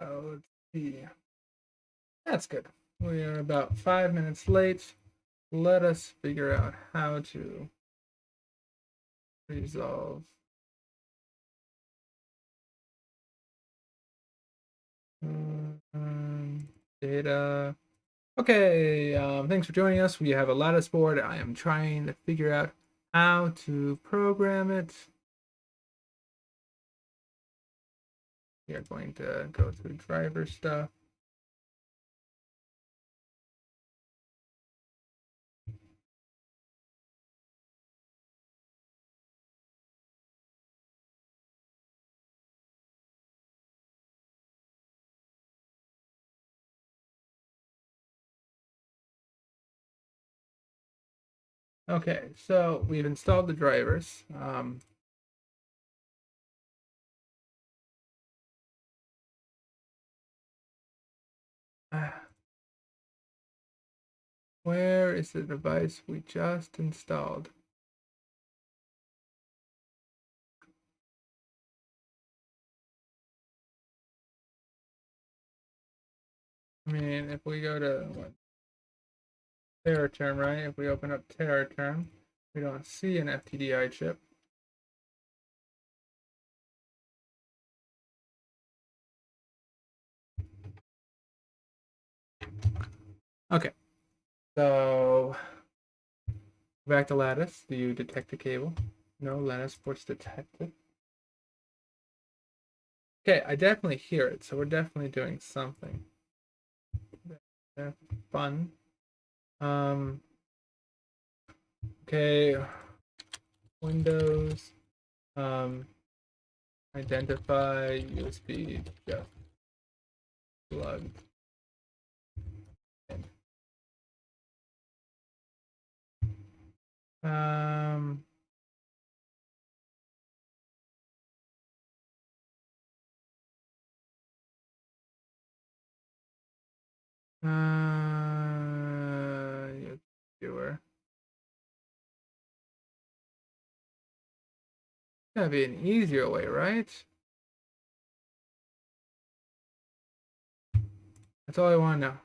Let's see. That's good. We are about 5 minutes late. Let us figure out how to resolve. Data. Okay, thanks for joining us. We have a lattice board. I am trying to figure out how to program it. We are going to go through driver stuff. Okay, so we've installed the drivers. Where is the device we just installed? I mean, if we go to what, TerraTerm, right? If we open up TerraTerm, we don't see an FTDI chip. Okay, so back to Lattice. Do you detect the cable? No, Lattice port's detected. Okay, I definitely hear it, so we're definitely doing something. That's fun. Okay, Windows, identify USB just plugged in. Um, viewer. Gotta be an easier way, right? That's all I want to know.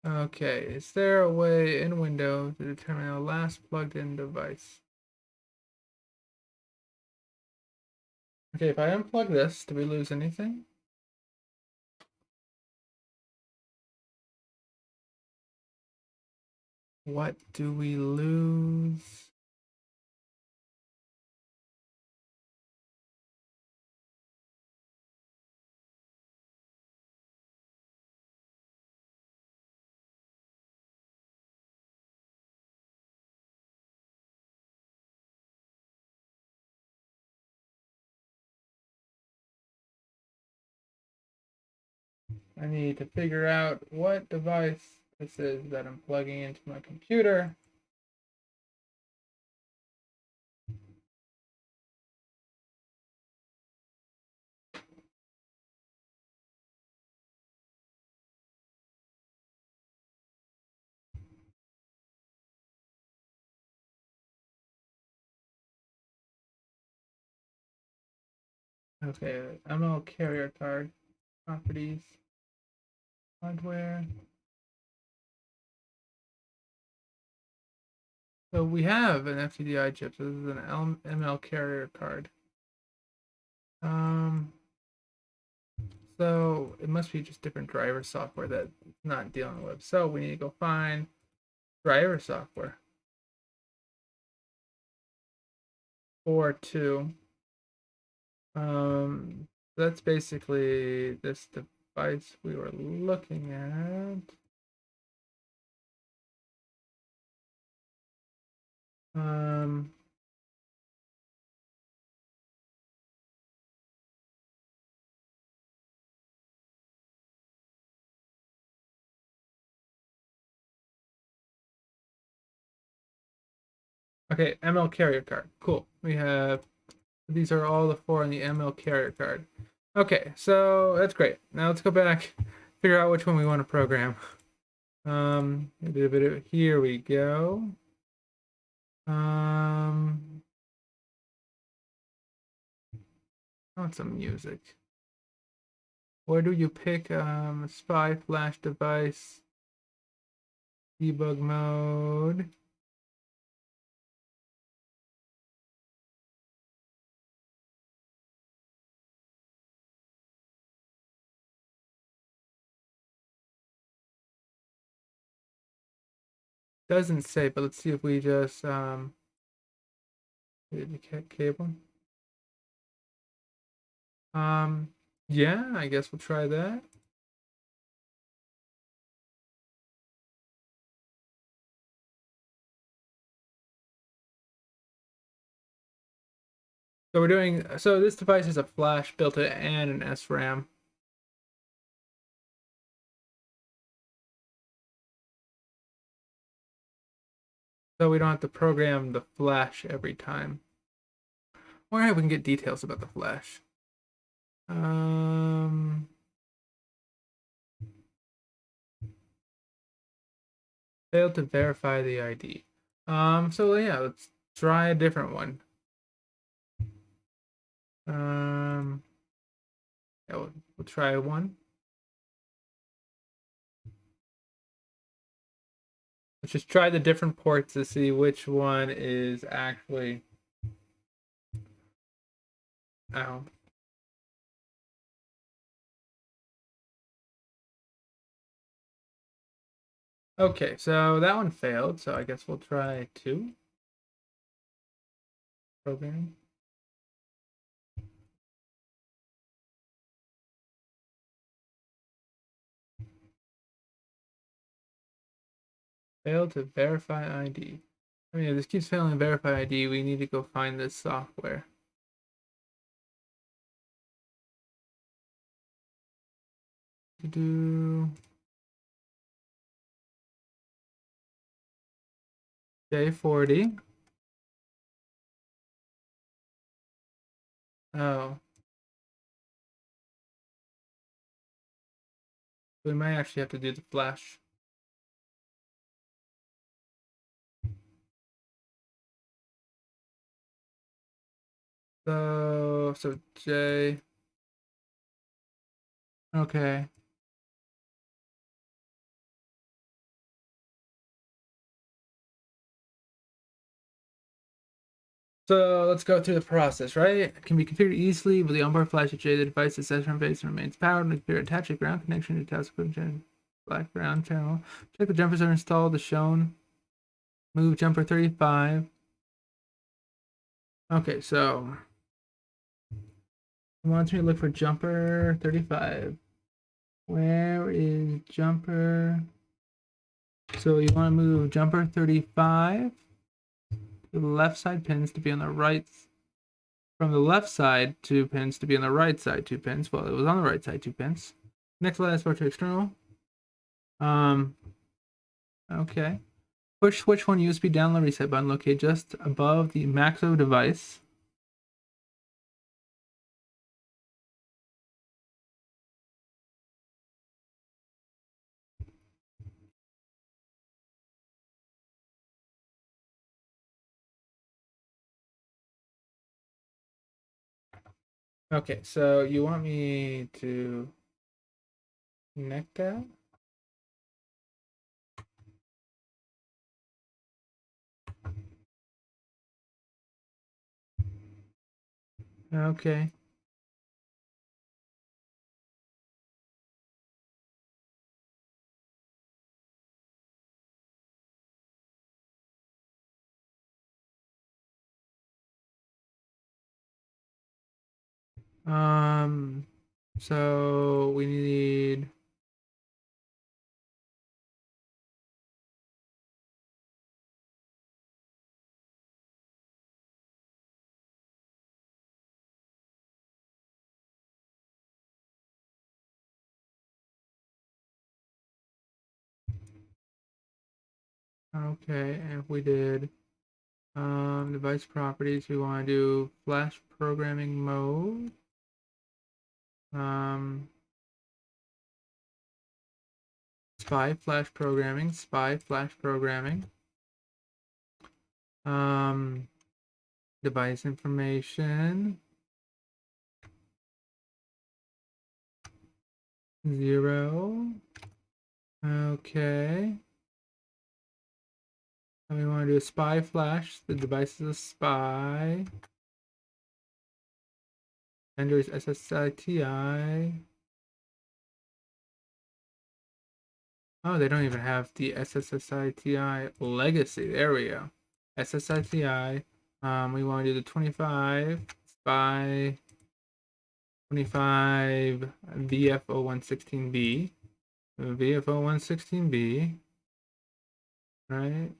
Okay, is there a way in Windows to determine the last plugged in device? Okay, if I unplug this, do we lose anything? What do we lose? I need to figure out what device this is that I'm plugging into my computer. Okay, ML carrier card, properties, hardware. So we have an FTDI chip. So this is an ML carrier card. So it must be just different driver software that it's not dealing with. So we need to go find driver software. Or two. That's basically this device we were looking at. Okay, ML carrier card. Cool. We have these are all the four on the ML carrier card. Okay, so that's great. Now let's go back, figure out which one we want to program. A bit of, here we go. Want some music. Where do you pick spy flash device debug mode? Doesn't say, but let's see if we just the cable. Yeah, I guess we'll try that. So we're doing, so this device is a flash built in and an SRAM. So we don't have to program the flash every time. Or we can get details about the flash. Failed to verify the ID. So yeah, let's try a different one. Yeah, we'll try one. Let's just try the different ports to see which one is actually. Ow. Okay, so that one failed, so I guess we'll try two. Programming. Failed to verify ID. I mean, if this keeps failing to verify ID, we need to go find this software. Do J40. Oh, we might actually have to do the flash. So J. Okay. So let's go through the process, right? It can be configured easily with the onboard flash at J. The device is session base and remains powered. And the computer attach a ground connection to task black ground channel. Check the jumpers are installed as shown. Move jumper 35. Okay, so it wants me to look for jumper 35. Where is jumper? So you want to move jumper 35 to the left side pins to be on the right. From the left side, 2 pins to be on the right side, 2 pins. Well, it was on the right side, 2 pins. Next lattice port to external. Okay. Push switch 1 USB download reset button located just above the Maxo device. Okay, so you want me to connect that? Okay. So we need okay, and if we did device properties, we want to do flash programming mode. SPI flash programming, SPI flash programming. Device information. 0. Okay. And we want to do a SPI flash. The device is a SPI. Vendor is SSITI. Oh, they don't even have the SSITI legacy. There we go. SSITI. We want to do the 25 SPI 25 VFO116B. VFO116B. Right?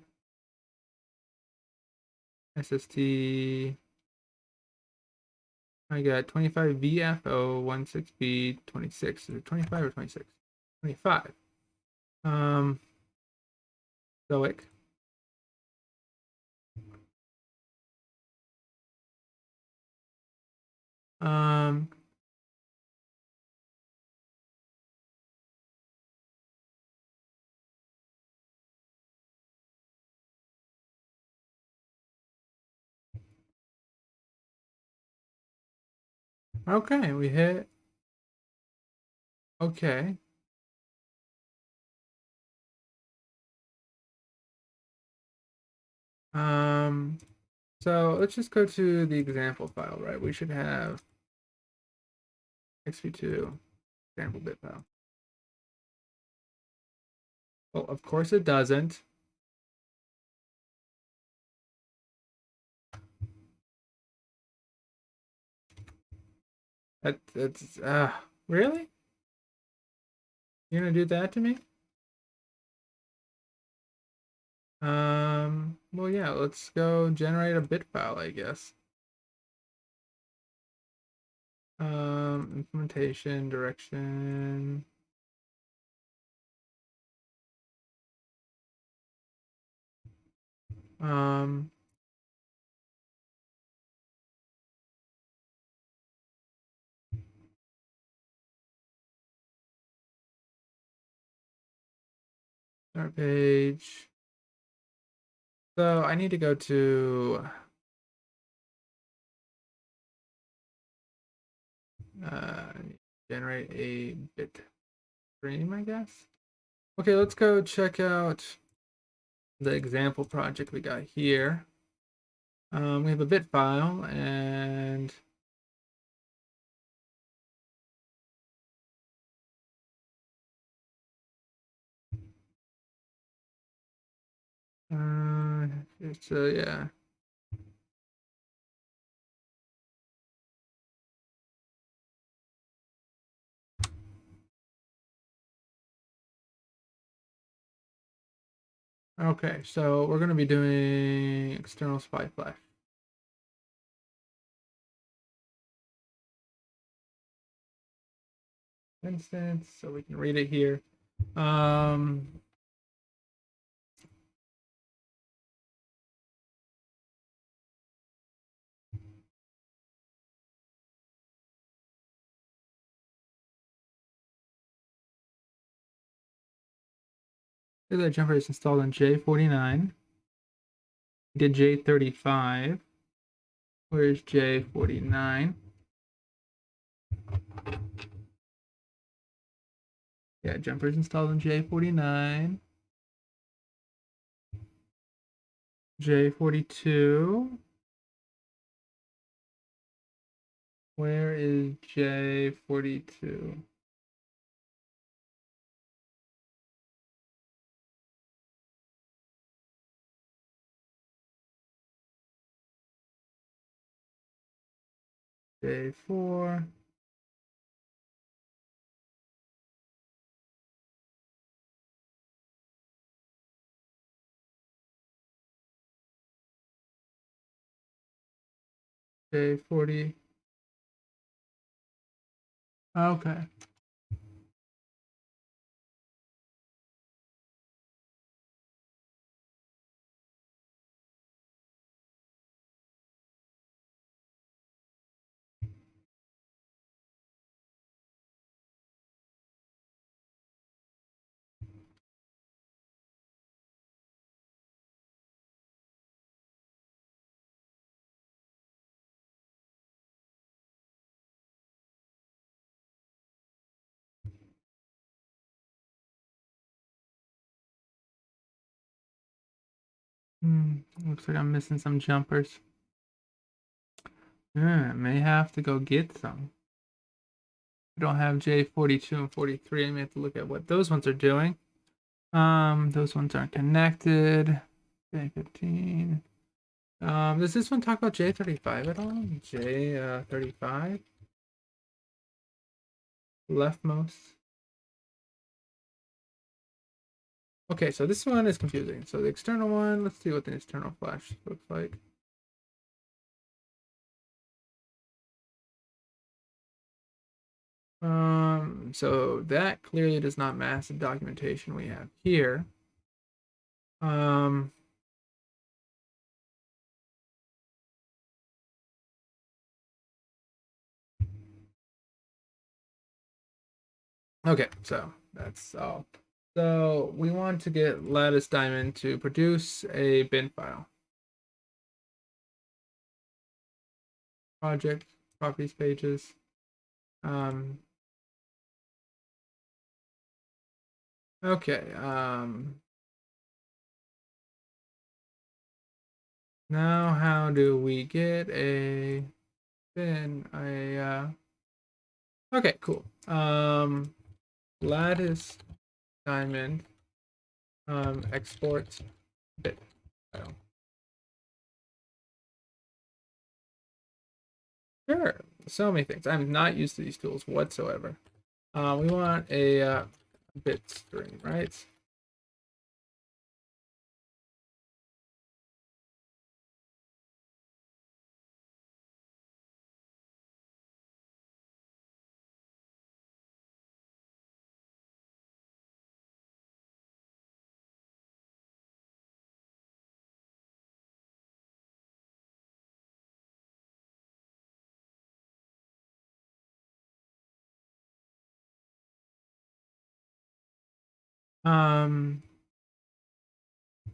SST. I got 25 VFO16B 26. Is it 25 or 26? 25. Stoic. Okay, we hit. Okay. So let's just go to the example file, right? We should have XP2 example bit file. Well, of course it doesn't. That's really? You're gonna do that to me? Well, yeah, let's go generate a bit file, I guess. Implementation, direction. Start page. So I need to go to generate a bit stream, I guess. Okay, let's go check out the example project we got here. We have a bit file and it's yeah. Okay, so we're gonna be doing external SPI flash. Instance, so we can read it here. That jumper is installed on J49. We did J35. Where's J49? Yeah, jumper's installed on J49. J42. Where is J42? J4. J40. Okay. Looks like I'm missing some jumpers. May have to go get some. I don't have J42 and 43. I may have to look at what those ones are doing. Those ones aren't connected. J15. Does this one talk about J35 at all? J35? Leftmost. Okay, so this one is confusing. So the external one, let's see what the external flash looks like. So that clearly does not match the documentation we have here. Okay, so that's all. So we want to get Lattice Diamond to produce a bin file. Project, properties pages. Okay, now how do we get a bin? Okay, cool. Lattice Diamond export bit file. Sure, so many things. I'm not used to these tools whatsoever. We want a bit string, right?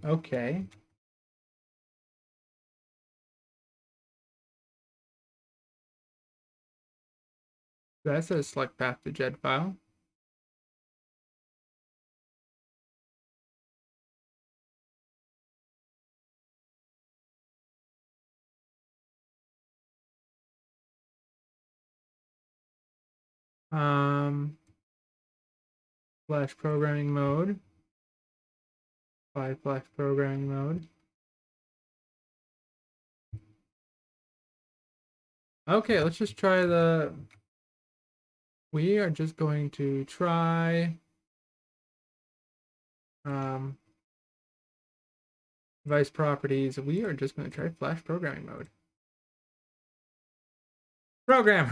Okay. That's a select path to JED file. Flash programming mode. Flash programming mode. Okay, let's just try the. We are just going to try device properties. We are just going to try flash programming mode. Program.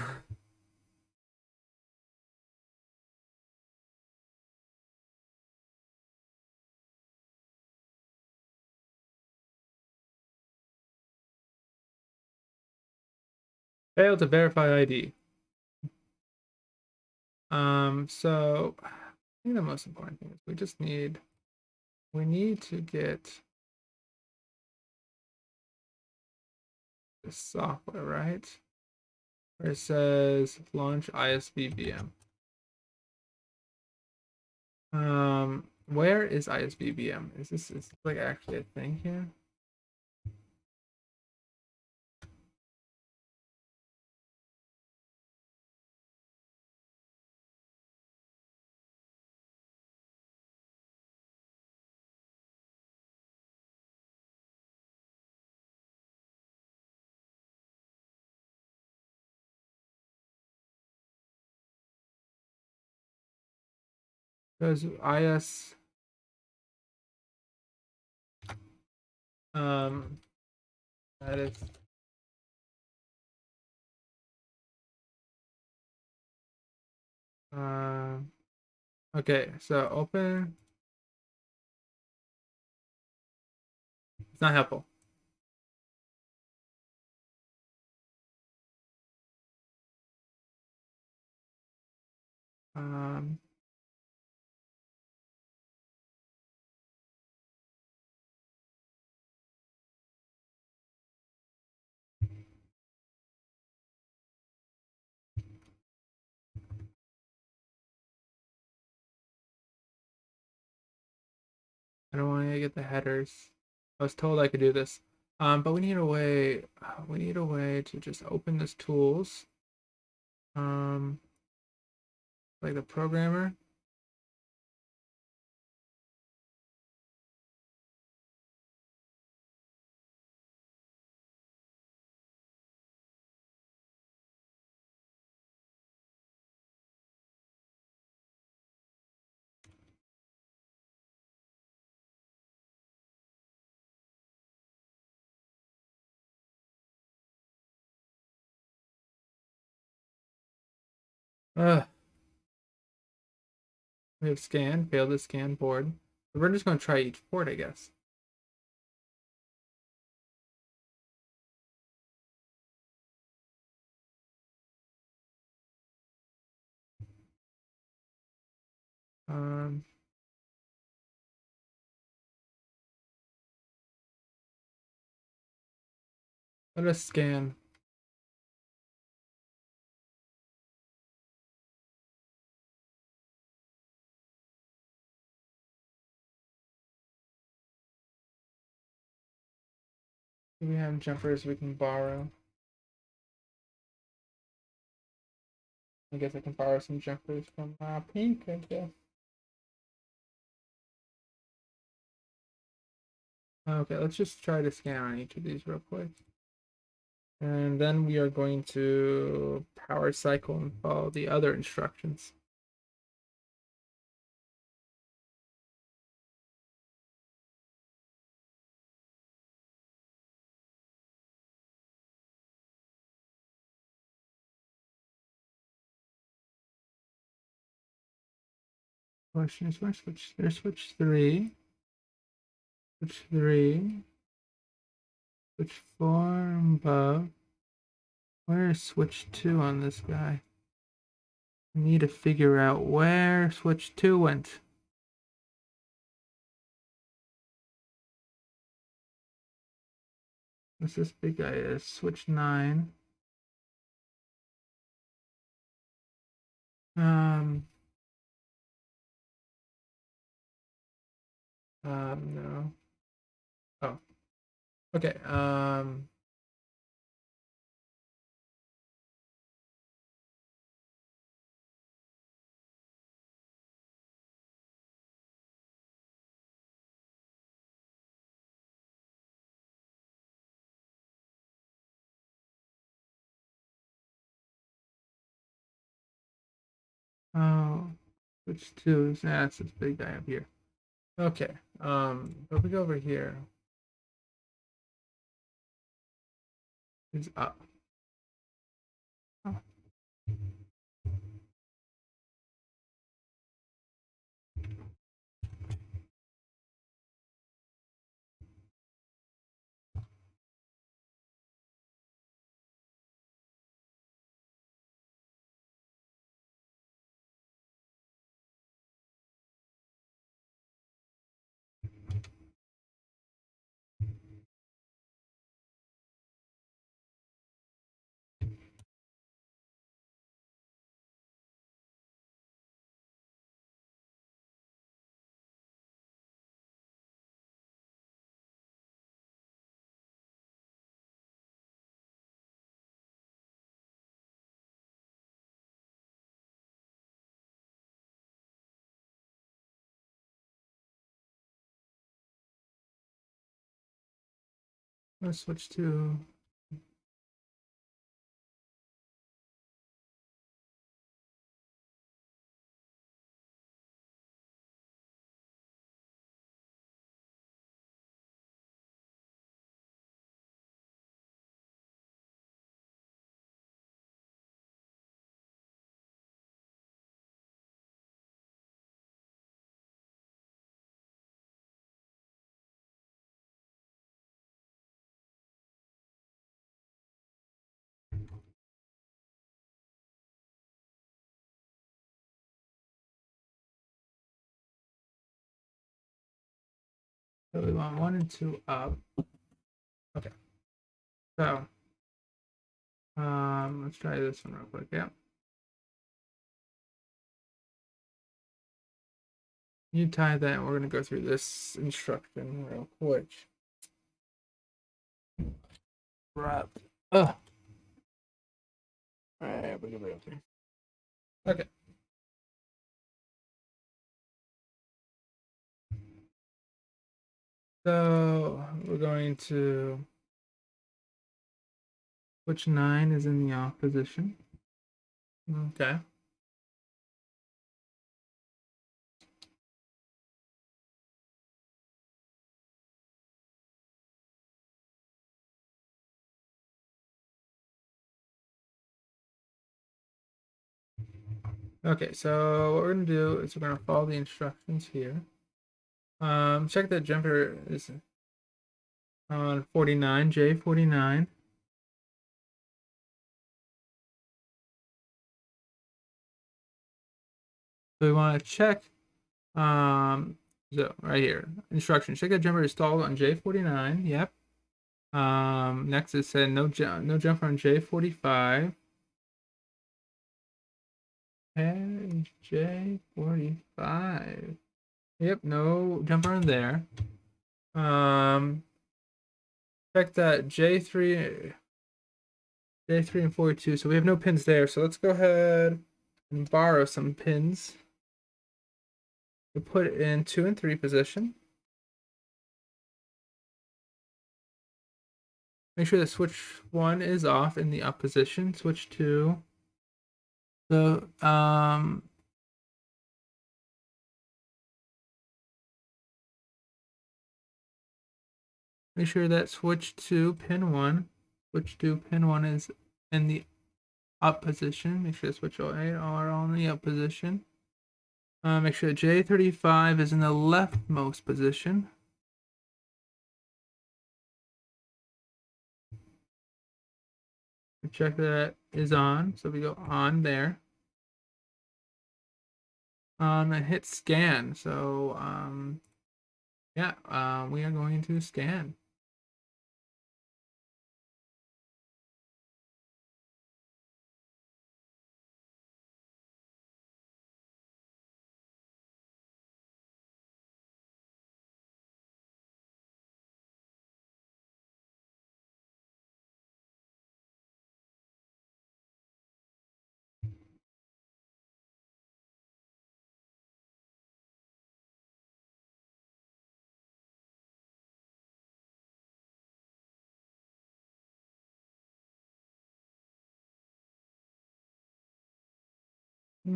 Fail to verify ID. So I think the most important thing is we need to get the software, right? Where it says launch ISV VM. Where is ISV VM? Is this like actually a thing here? Because IS that is okay, so open. It's not helpful. Um I don't want to get the headers. I was told I could do this. But we need a way. We need a way to just open this tools. Like the programmer. Ugh. We have scan, failed to scan board. We're just gonna try each port, I guess. Um, Let us scan. Do we have jumpers we can borrow? I guess I can borrow some jumpers from Pink, I guess. Okay, let's just try to scan on each of these real quick. And then we are going to power cycle and follow the other instructions. Question is where switch? There's switch 3. Switch 3. Switch 4 above. Where is switch 2 on this guy? I need to figure out where switch 2 went. What's this big guy is? Switch 9. No. Oh, okay. Oh, switch 2 is that's this big guy up here. Okay. If we go over here, it's up. Oh. Let's switch to so we want 1 and 2 up. Okay. So let's try this one real quick. Yeah. You tie that, and we're gonna go through this instruction real quick. Right. Ugh. Alright, okay. So we're going to which 9 is in the off position. Okay. Okay, so what we're gonna do is we're gonna follow the instructions here. Check that jumper is on 49, J49. So we want to check, so right here, instructions. Check that jumper is stalled on J49. Yep. Next it said no jumper on J45. And J45. Yep, no jumper in there. Check that J3 and 42. So we have no pins there. So let's go ahead and borrow some pins. We put it in 2 and 3 position. Make sure that switch 1 is off in the up position. Switch 2. So make sure that switch 2 pin 1. Switch 2 pin 1 is in the up position. Make sure switch 08 are all in the up position. Make sure J35 is in the leftmost position. Check that is on. So we go on there. And hit scan. So yeah, we are going to scan.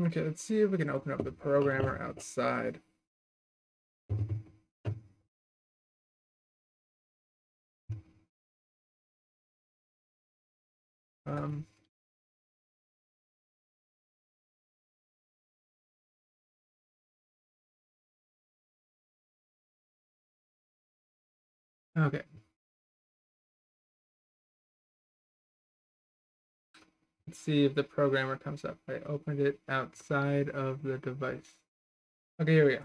Okay, let's see if we can open up the programmer outside. Okay. Let's see if the programmer comes up. I opened it outside of the device. Okay, here we go.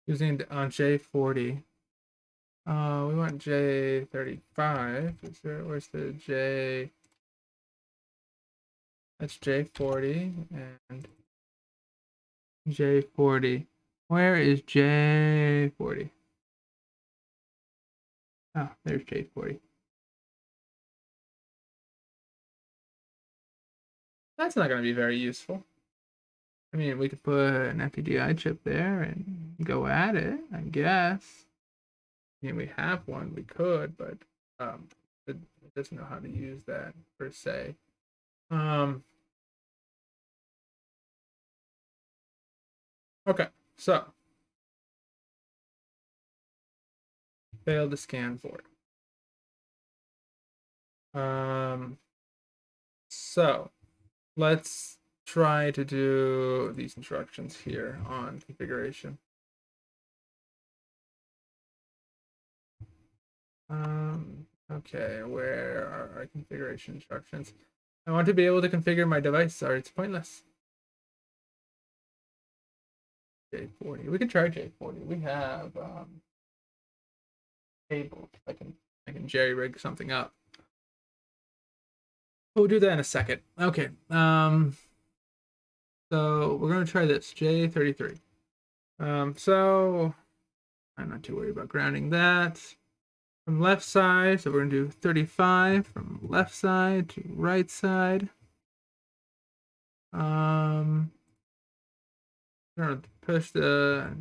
Using on J40. We want J35. Where's the J? That's J40 and J40. Where is J40? Oh, there's J40. That's not going to be very useful. I mean, we could put an FPGA chip there and go at it, I guess. I mean, we have one, we could, but it doesn't know how to use that per se. Okay, so failed to scan for it. So let's try to do these instructions here on configuration. Okay, where are our configuration instructions? I want to be able to configure my device, or it's pointless. J40. We could try J40. We have tables. I can jerry rig something up. We'll do that in a second. Okay. So we're gonna try this J33. So I'm not too worried about grounding that. From left side, so we're gonna do 35 from left side to right side. We're gonna push the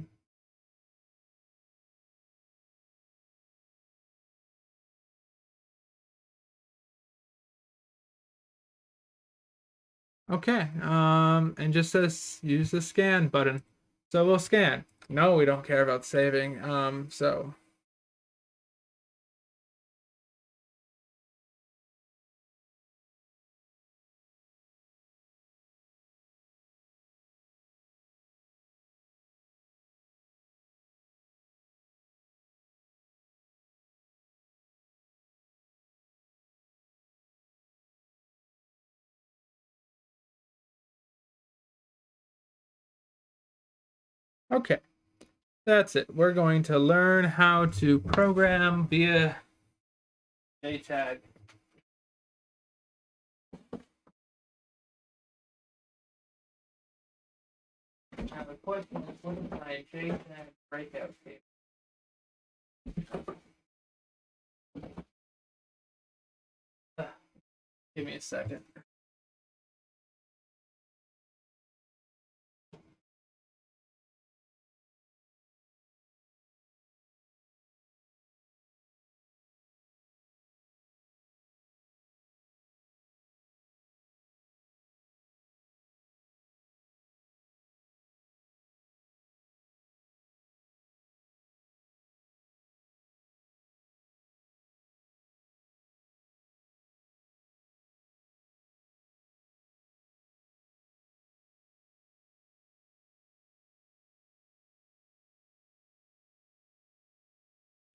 okay. And just says use the scan button. So we'll scan. No, we don't care about saving. So okay. That's it. We're going to learn how to program via JTAG. I have a question. What is my JTAG breakout cable? Give me a second.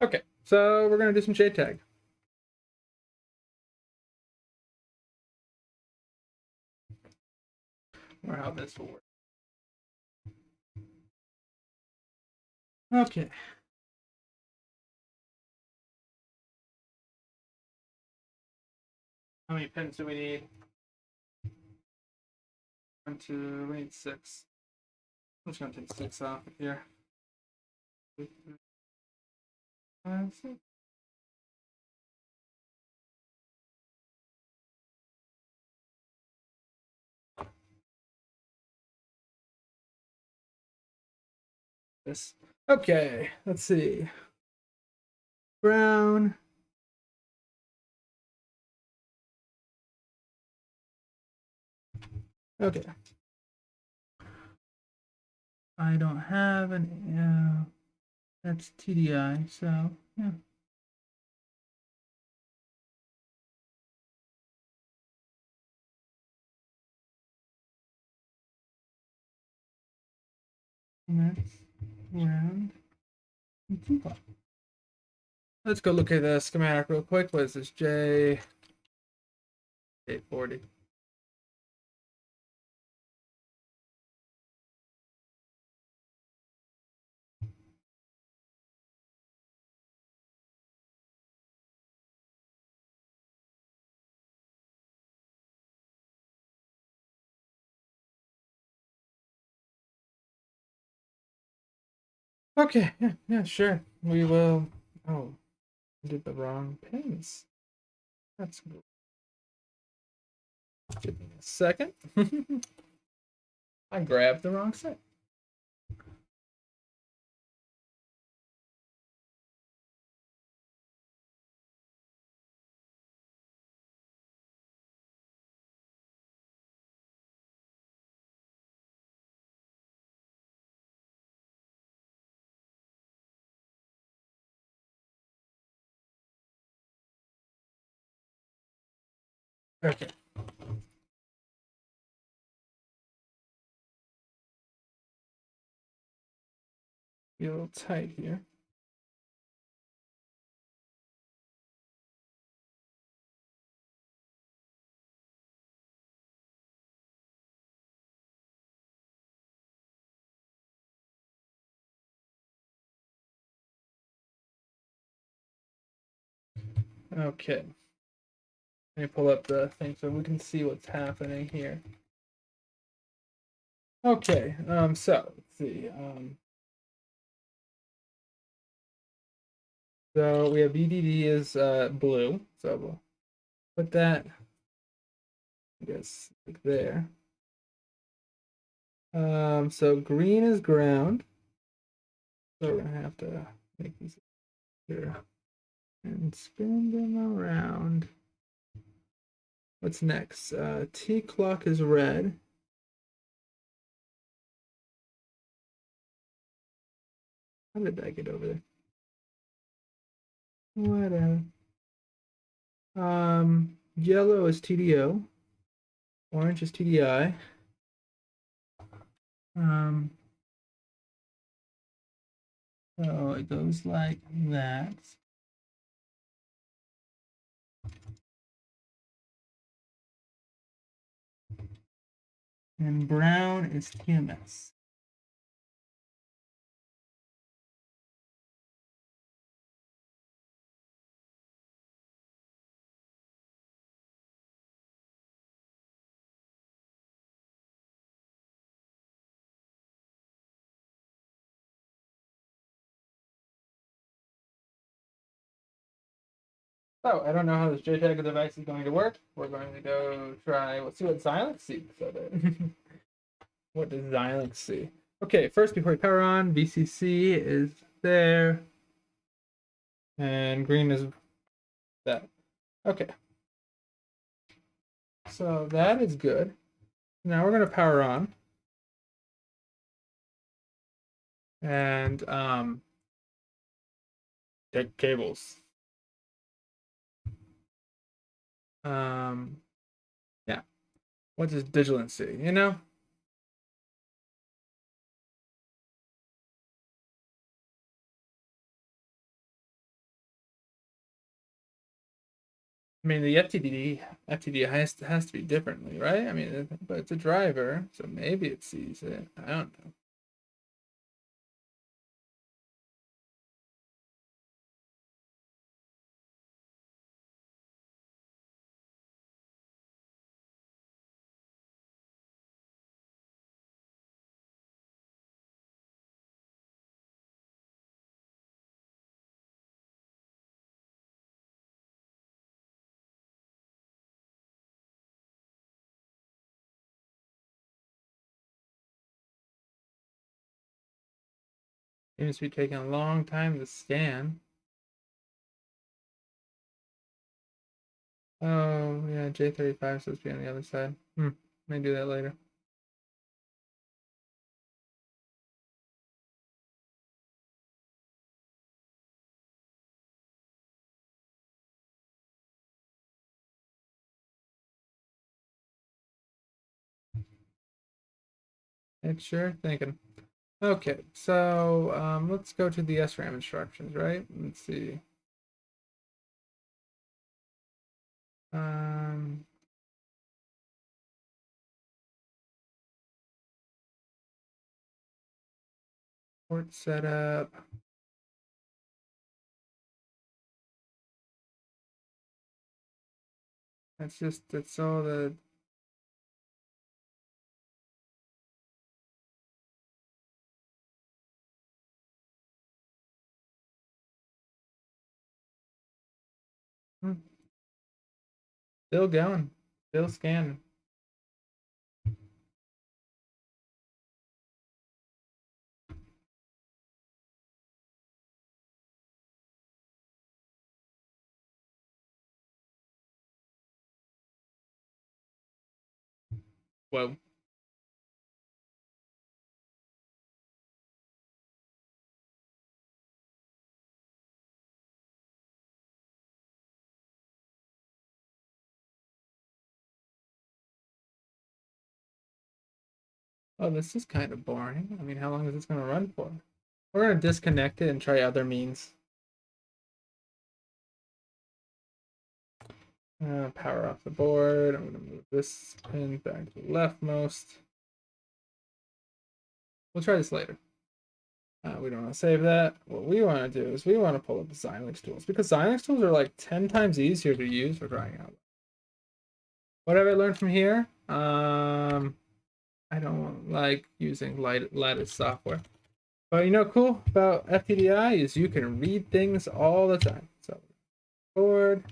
Okay, so we're gonna do some JTAG. Or how this will work. Okay. How many pins do we need? 1, 2, we need 6. I'm just gonna take 6 off of here. 2, 3, 5, 6. This. Okay, let's see. Brown. Okay. I don't have an. That's TDI, so yeah. And that's round. Let's go look at the schematic real quick. What is this? J840. Okay, yeah, sure. We will. Oh, I did the wrong pins. That's good. Give me a second. I grabbed the wrong set. Okay. Be a little tight here. Okay. Let me pull up the thing so we can see what's happening here. Okay, so let's see. So we have BDD is blue, so we'll put that, I guess, like there. So green is ground. So we're gonna have to make these here and spin them around. What's next? T clock is red. How did that get over there? Whatever. Yellow is TDO. Orange is TDI. So it goes like that. And brown is TMS. So I don't know how this JTAG device is going to work. We're going to go try. We'll see what Xilinx sees. So what does Xilinx see? Okay, first before we power on, VCC is there, and green is that. Okay, so that is good. Now we're going to power on, and check cables. Yeah. What does Digilant see? You know? I mean, the FTD has to be differently, right? I mean, but it's a driver, so maybe it sees it. I don't know. Seems to be taking a long time to scan. Oh, yeah, J35 is supposed to be on the other side. May do that later. It's sure thinking. Okay, so let's go to the SRAM instructions, right? Let's see. Um, port setup. That's all the still going, still scanning. Whoa. Oh, this is kind of boring. I mean, how long is this going to run for? We're going to disconnect it and try other means. Power off the board. I'm going to move this pin back to the leftmost. We'll try this later. We don't want to save that. What we want to do is we want to pull up the Xilinx tools because Xilinx tools are like 10 times easier to use for crying out. What have I learned from here? I don't like using Lattice software. But you know, cool about FPGA is you can read things all the time. So, board,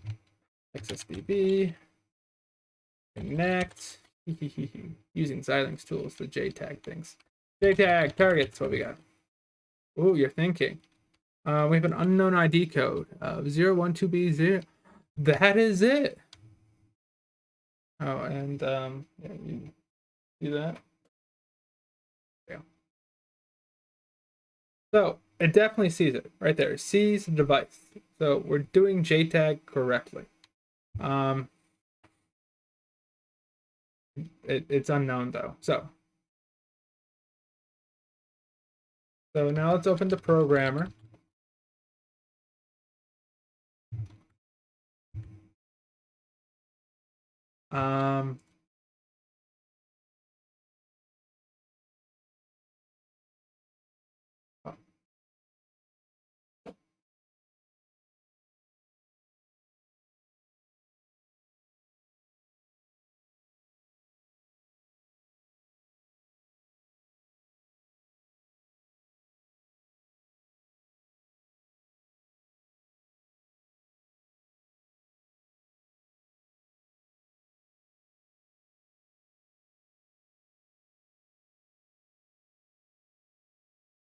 XSDB, connect, using Xilinx tools to JTAG things. JTAG targets, what we got? Ooh, you're thinking. We have an unknown ID code of 012B0. That is it. Oh, and yeah, you see that? Yeah. So it definitely sees it right there. It sees the device. So we're doing JTAG correctly. It's unknown though. So now let's open the programmer. Um,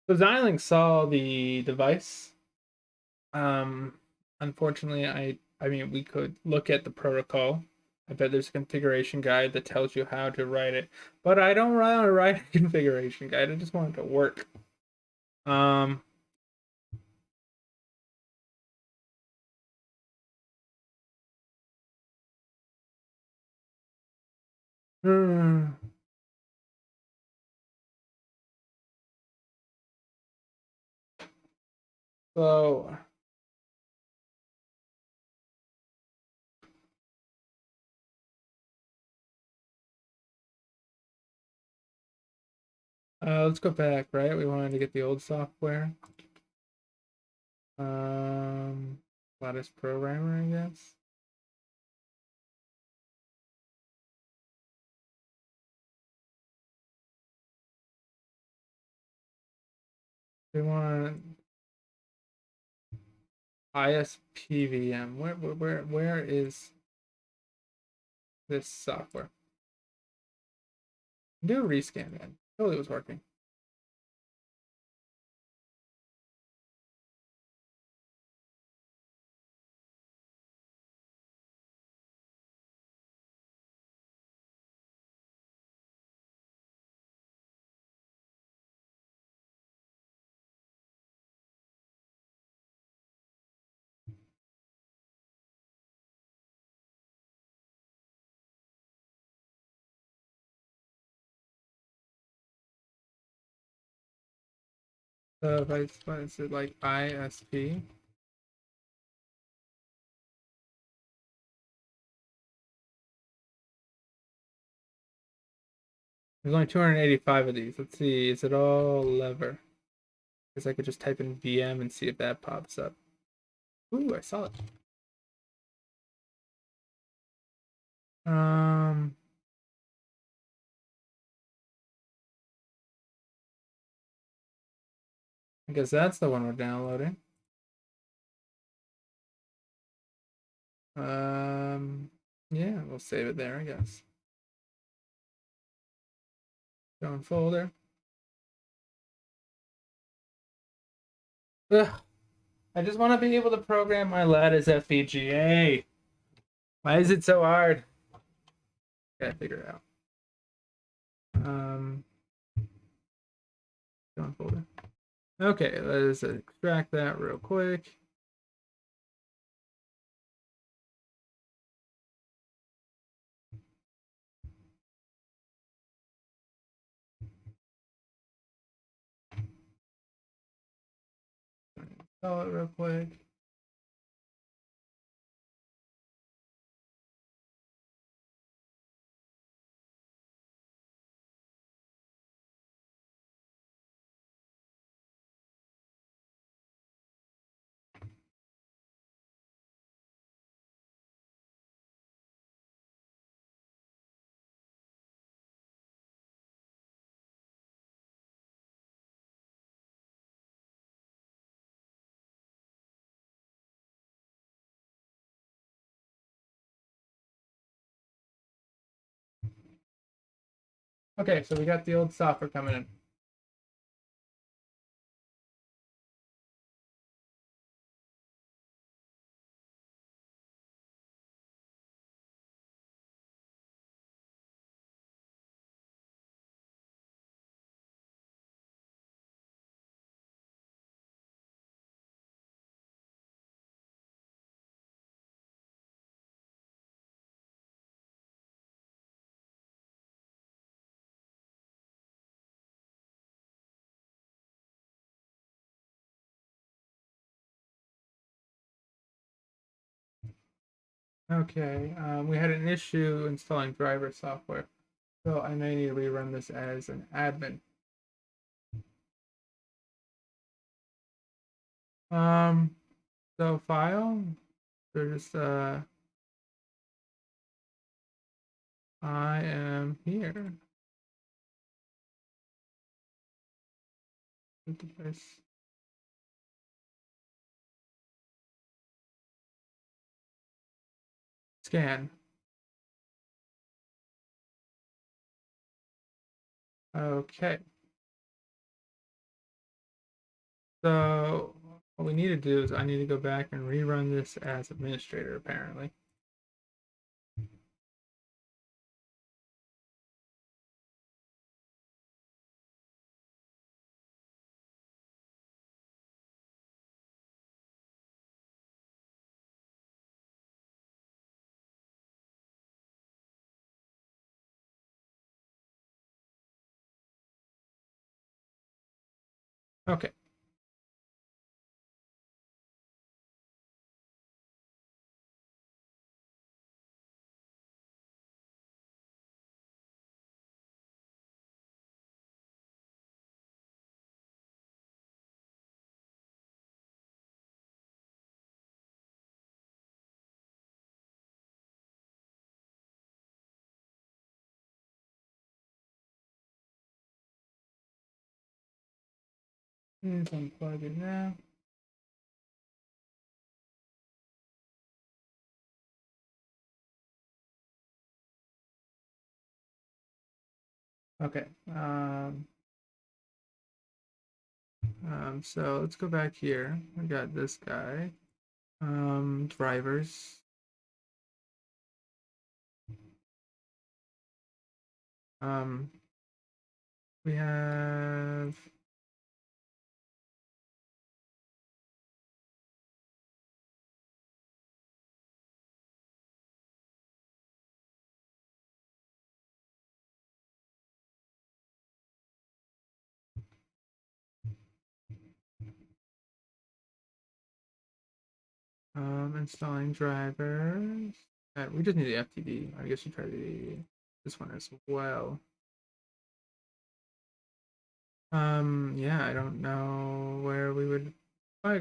so Xilinx saw the device. Um, Unfortunately, I mean we could look at the protocol. I bet there's a configuration guide that tells you how to write it, but I don't want to write a configuration guide. I just want it to work. Um, hmm, so let's go back. Right, we wanted to get the old software. Um, Lattice programmer, I guess. We want ISPVM. Where is this software? Do a rescan then. Totally was working. If I what is it like ISP? There's only 285 of these. Let's see, is it all lever? Because I could just type in VM and see if that pops up. Ooh, I saw it. Um, I guess that's the one we're downloading. Yeah, we'll save it there, I guess. Go in folder. Ugh, I just want to be able to program my Lattice FPGA. Why is it so hard? Gotta figure it out. Go in folder. Okay, let's extract that real quick. Install it real quick. Okay, so we got the old software coming in. Okay, we had an issue installing driver software, so I may need to rerun this as an admin. So file, there's I am here. Scan. Okay. So what we need to do is I need to go back and rerun this as administrator, apparently. Okay. Let's unplug it now. Okay. So let's go back here. We got this guy. Drivers. Um, we have installing drivers. We just need the FTD. I guess you try this one as well. Yeah, I don't know where we would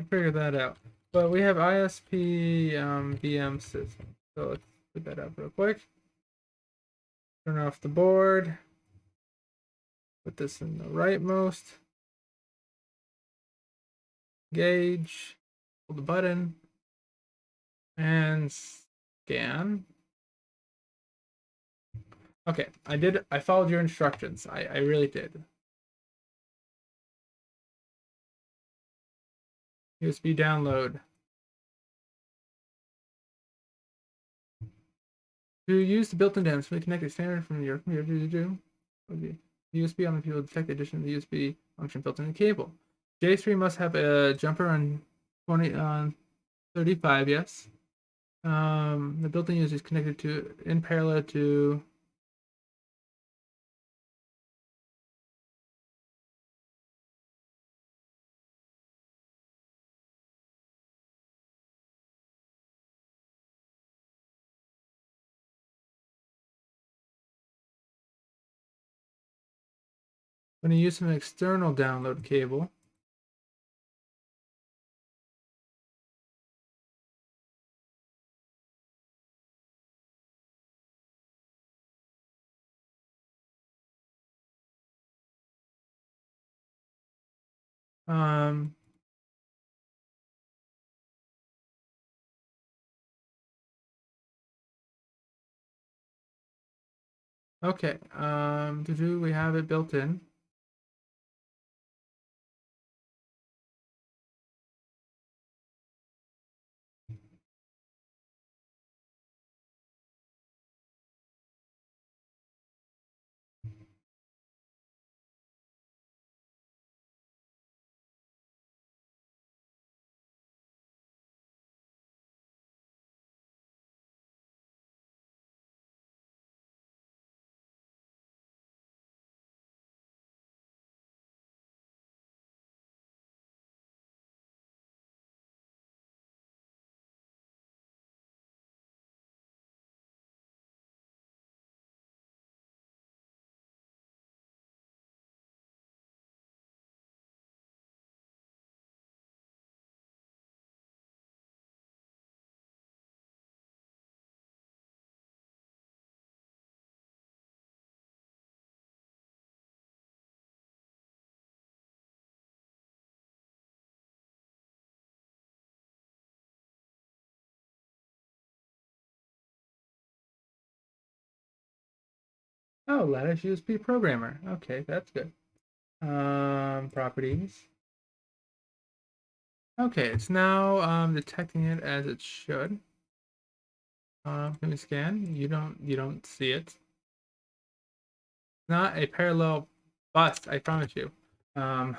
figure that out. But we have ISP VM system. So let's put that up real quick. Turn off the board. Put this in the rightmost. Gauge. Hold the button. And scan. Okay, I followed your instructions. I really did. USB download. To use the built-in DAMs, simply connect a standard from your computer to the USB on the people detect the addition of the USB function built in the cable. J3 must have a jumper on 35, yes. The built-in USB is connected to in parallel to when you use some external download cable. Um, Okay. We have it built in. Oh, Lattice USB programmer. Okay, that's good. Properties. Okay, it's now detecting it as it should. Can we scan? You don't see it. Not a parallel bus, I promise you. Um,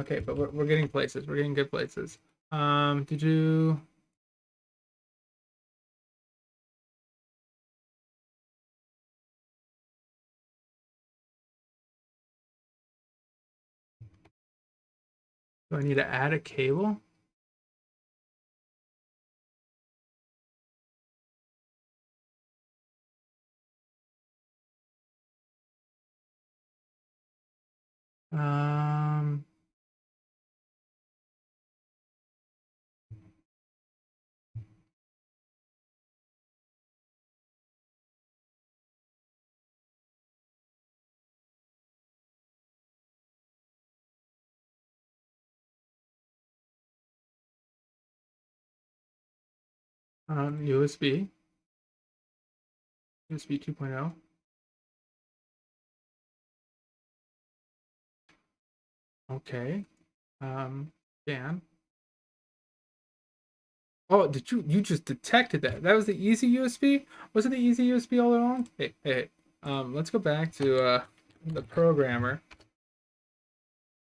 okay, but we're getting places. We're getting good places. Did you? Do I need to add a cable? Um, USB, USB 2.0. Okay. Scan. Oh, you just detected that? That was the easy USB? Was it the easy USB all along? Hey. Let's go back to the programmer.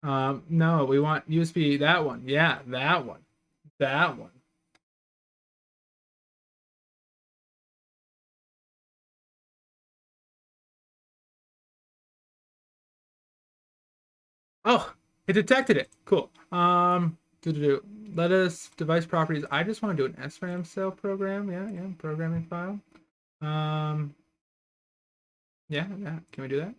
No, we want USB that one. Yeah, that one. That one. Oh, it detected it. Cool. Do. Let us device properties. I just want to do an SRAM cell program. Yeah, programming file. Um, yeah. Can we do that?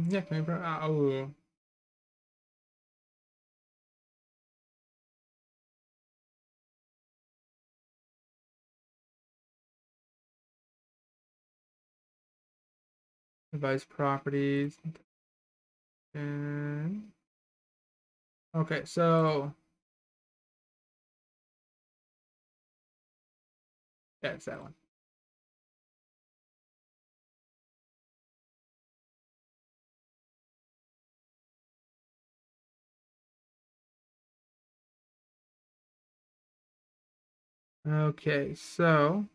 Yeah. Can we? Oh, device properties. And okay, so yeah, it's that one. Okay, so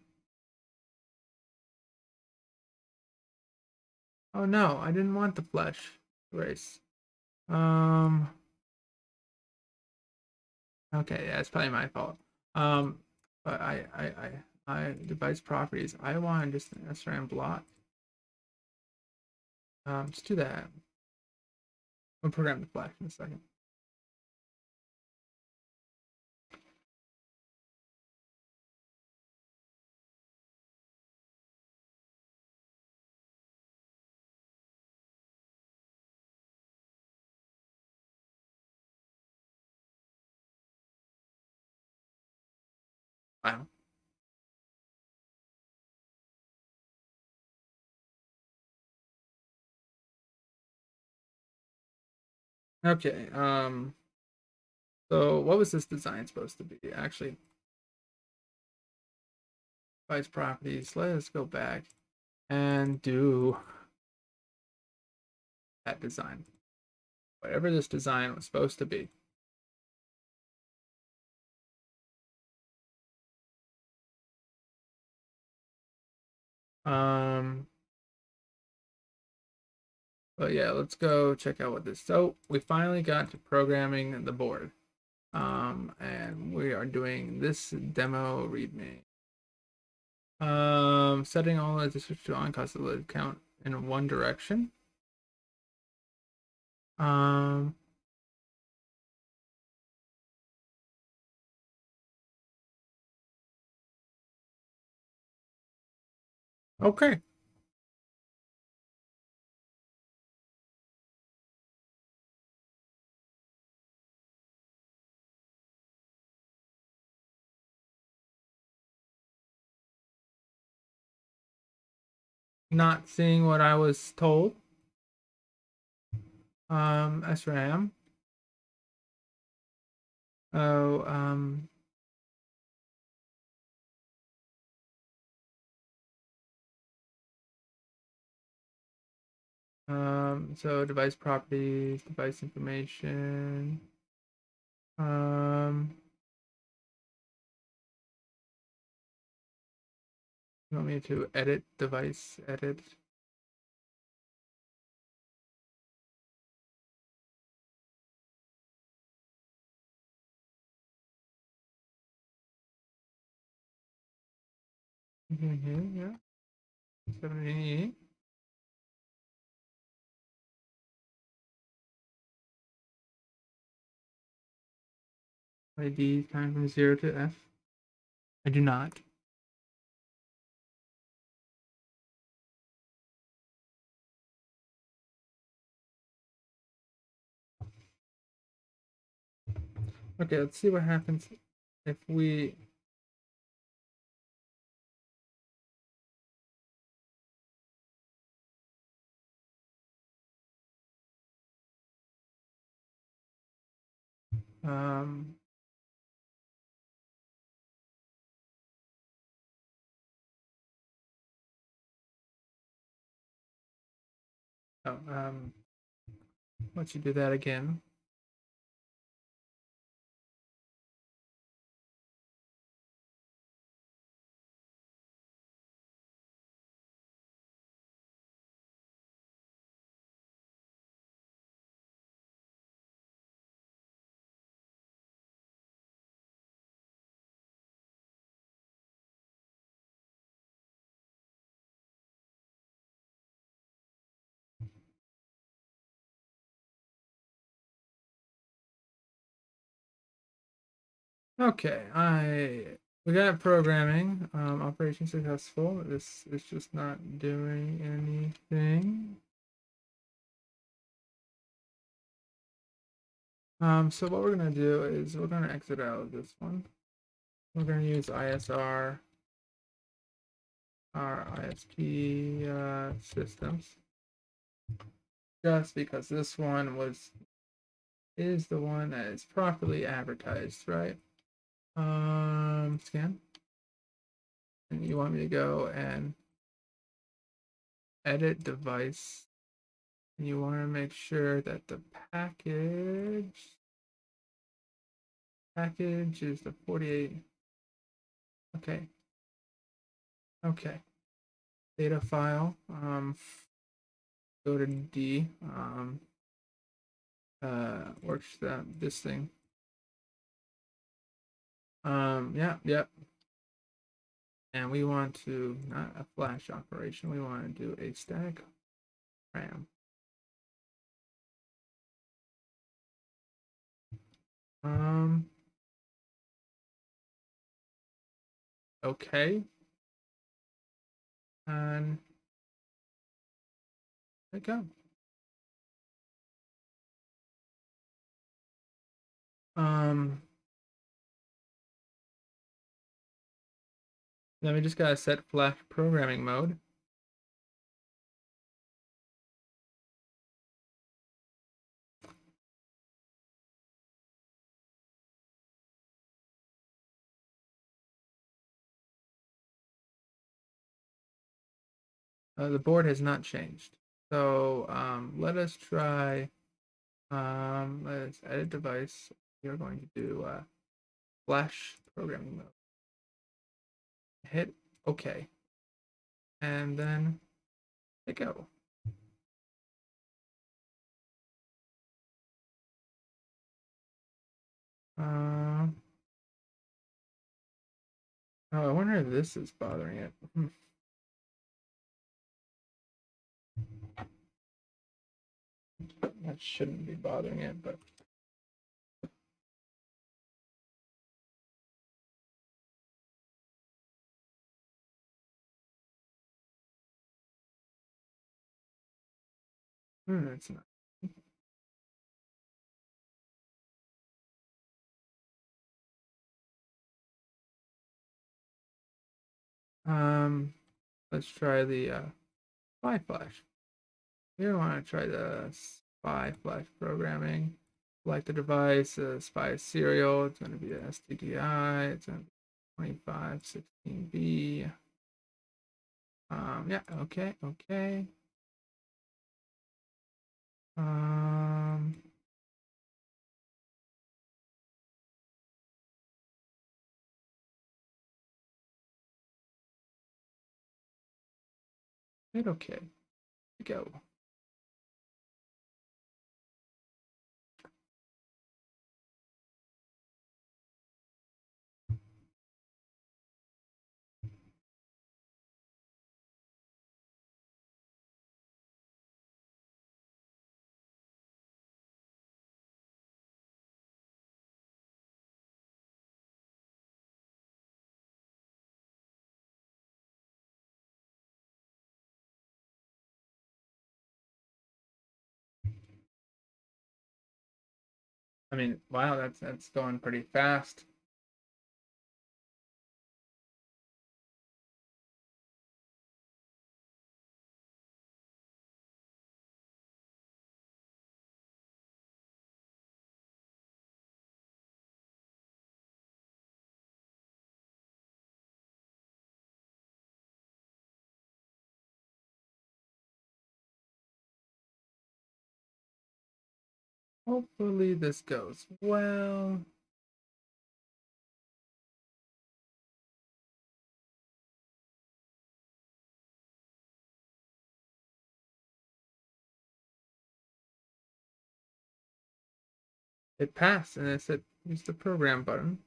oh no, I didn't want the flesh race. Um, okay, yeah, it's probably my fault. Um, but I device properties. I want just an SRAM block. Just do that. I'll program the flash in a second. Wow. Okay. So what was this design supposed to be? Actually, device properties. Let's go back and do that design. Whatever this design was supposed to be. Um, but yeah, let's go check out what this. So we finally got to programming the board. And we are doing this demo readme. Setting all the districts to on cost of the count in one direction. Um, okay. Not seeing what I was told. SRAM. Oh, so device properties, device information. You want me to edit device edit? Mm-hmm, yeah. 70. ID time from 0 to F. I do not. Okay, let's see what happens if we um oh once you do that again. Okay, we got programming, operation successful. This is just not doing anything. So what we're gonna do is we're gonna exit out of this one. We're gonna use ISR, our ISP systems, just because this one is the one that is properly advertised, right? Scan. And you want me to go and edit device. And you want to make sure that the package is the 48. Okay. Okay. Data file. Go to D. Works this thing. Yeah. And we want to, not a flash operation, we want to do a static RAM. Okay. And there we go. Then we just gotta set flash programming mode. The board has not changed. So let us try, let's edit device. We're going to do Flash programming mode. Hit OK. And then hit go. Oh, I wonder if this is bothering it. That shouldn't be bothering it, but it's not. Let's try the Spy Flash. We want to try the Spy Flash programming. Select the device, Spy serial. It's going to be an STDI. It's going to be 2516B. Yeah, okay, okay. Um, hit okay. Go. I mean, wow, that's going pretty fast. Hopefully this goes well. It passed, and it said use the program button.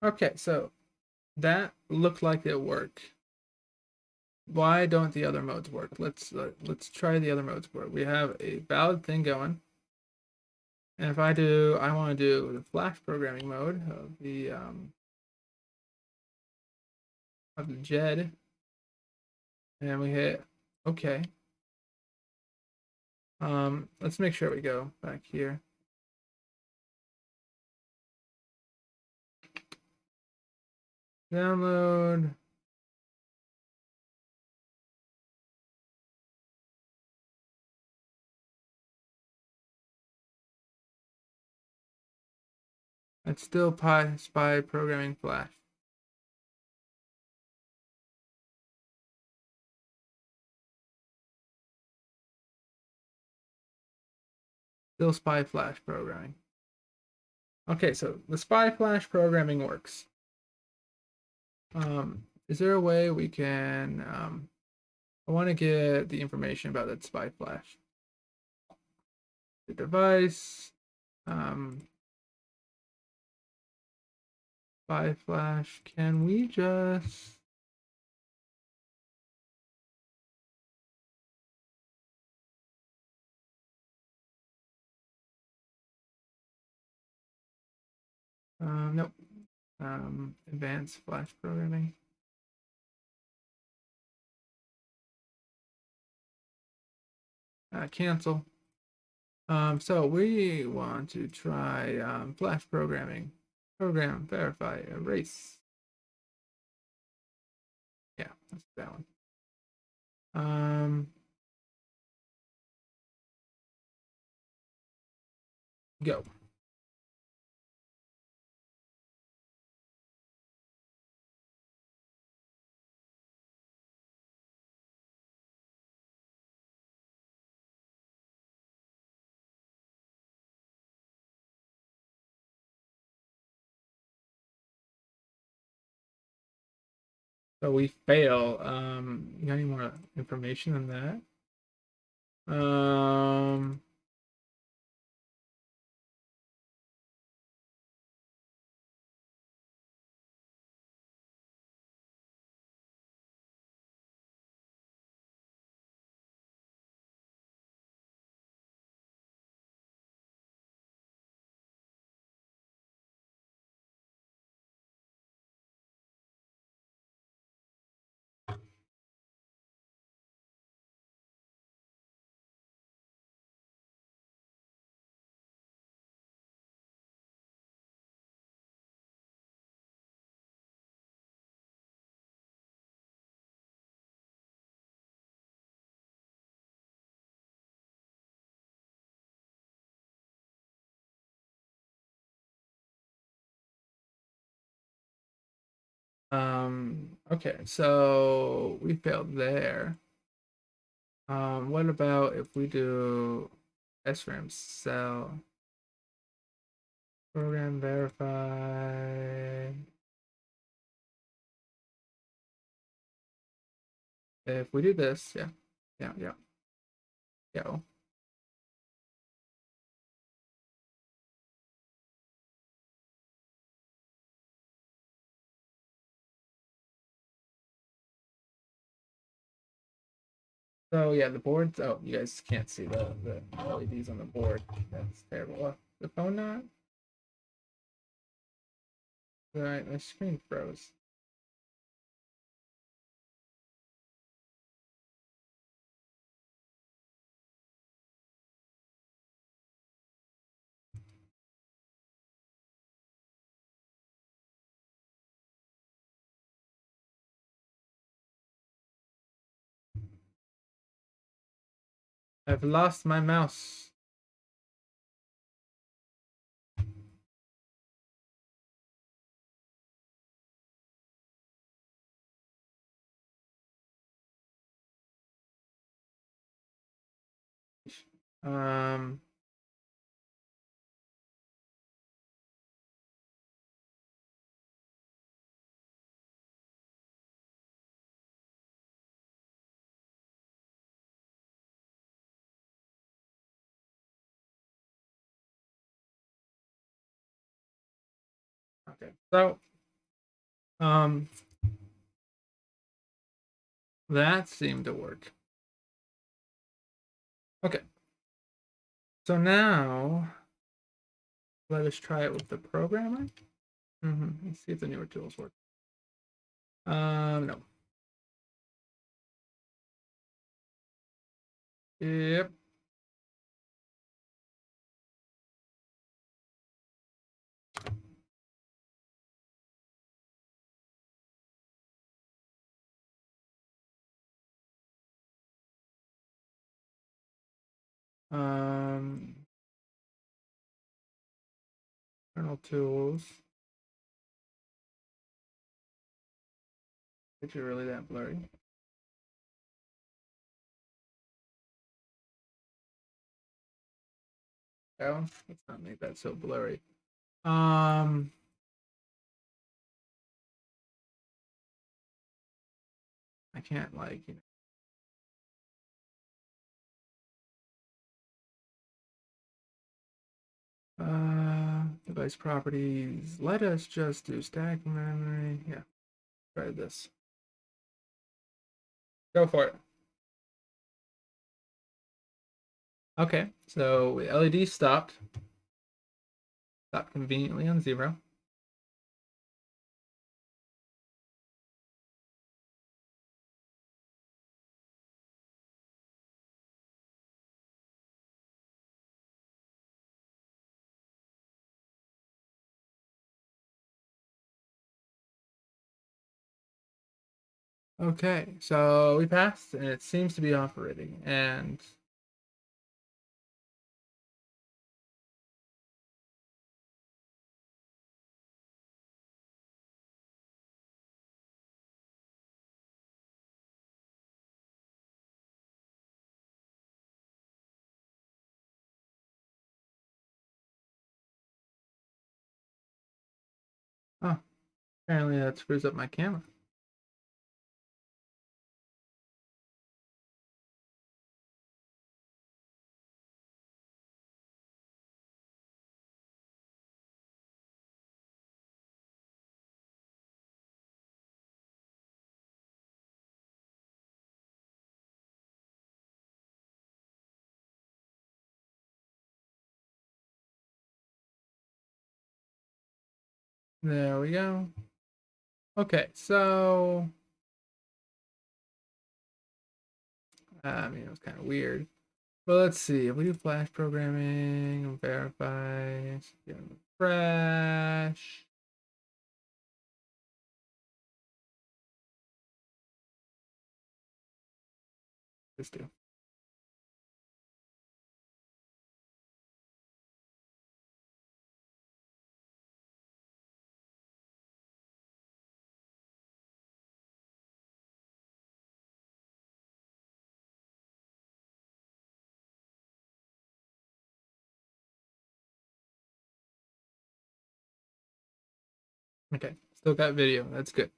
Okay, so that looked like it worked. Why don't the other modes work? Let's try the other modes work. We have a valid thing going, and if I want to do the Flash programming mode of the JED, and we hit OK. Let's make sure we go back here. Download. It's still Spy programming Flash. Still Spy Flash programming. Okay, so the Spy Flash programming works. Is there a way we can? I want to get the information about that Spy Flash. The device. Spy Flash. Can we just? Nope. Advanced Flash programming. Cancel. So we want to try Flash programming. Program, verify, erase. Yeah, that's that one. Go. So we fail. You got any more information on that? Um, okay, so we failed there. What about if we do SRAM cell program verify? If we do this, yeah. So yeah, the boards. Oh, you guys can't see the LEDs on the board. That's terrible. The phone not. Right, my screen froze. I've lost my mouse. Um, okay. So, um, that seemed to work. Okay. So now let us try it with the programmer. Let's see if the newer tools work. No. Yep. Um, Kernel tools. Is it really that blurry? Oh, let's not make that so blurry. Um, I can't like, device properties. Let us just do stack memory. Yeah, try this. Go for it. Okay, so LED stopped. Stopped conveniently on 0. Okay, so we passed, and it seems to be operating. And Apparently that screws up my camera. There we go. Okay, so I mean, it was kind of weird. But let's see. If we do flash programming, verify, refresh. Let's do. Okay, still got video. That's good.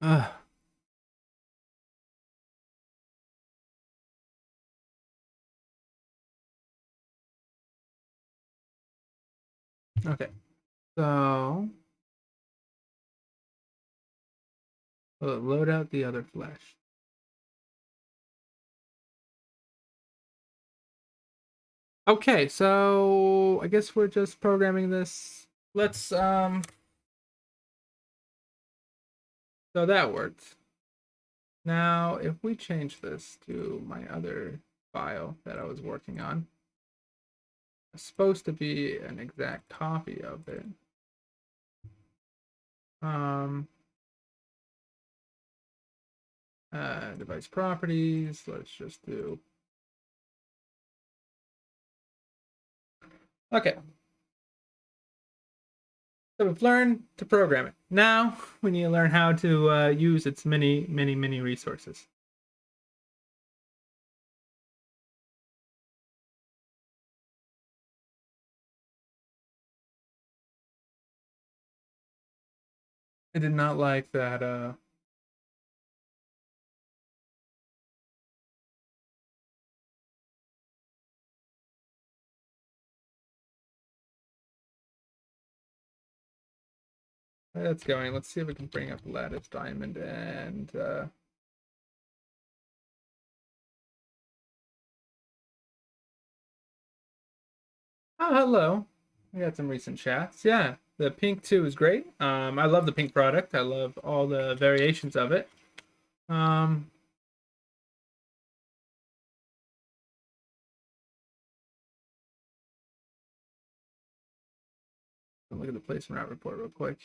Ugh. Okay, so we'll load out the other flash. Okay, so I guess we're just programming this. Let's so that worked. Now, if we change this to my other file that I was working on, it's supposed to be an exact copy of it. Um, device properties, let's just do. Okay. So we've learned to program it. Now we need to learn how to use its many, many, many resources. I did not like that. That's going. Let's see if we can bring up Lattice Diamond and oh, hello. We got some recent chats. Yeah, the pink 2 is great. I love the pink product. I love all the variations of it. Um, look at the placement route report real quick.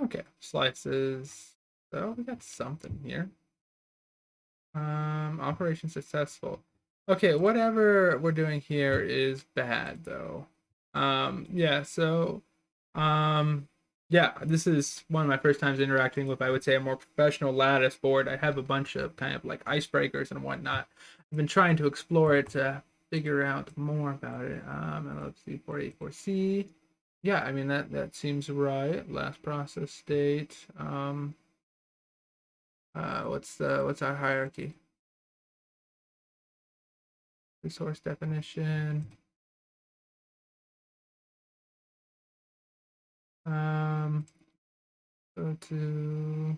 Okay, slices. So we got something here. Operation successful. Okay, whatever we're doing here is bad though. Yeah, so yeah, this is one of my first times interacting with, I would say, a more professional lattice board. I have a bunch of kind of like icebreakers and whatnot. I've been trying to explore it to figure out more about it. LFC 484C. Yeah, I mean that seems right. Last process state. What's our hierarchy? Resource definition. Um, go to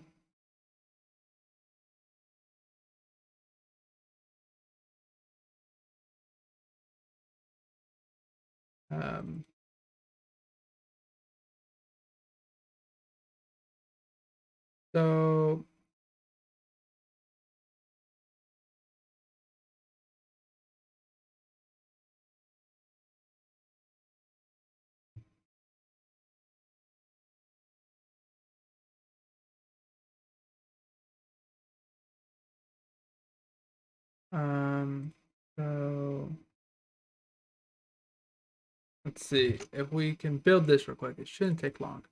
um, so um, so let's see if we can build this real quick. It shouldn't take long.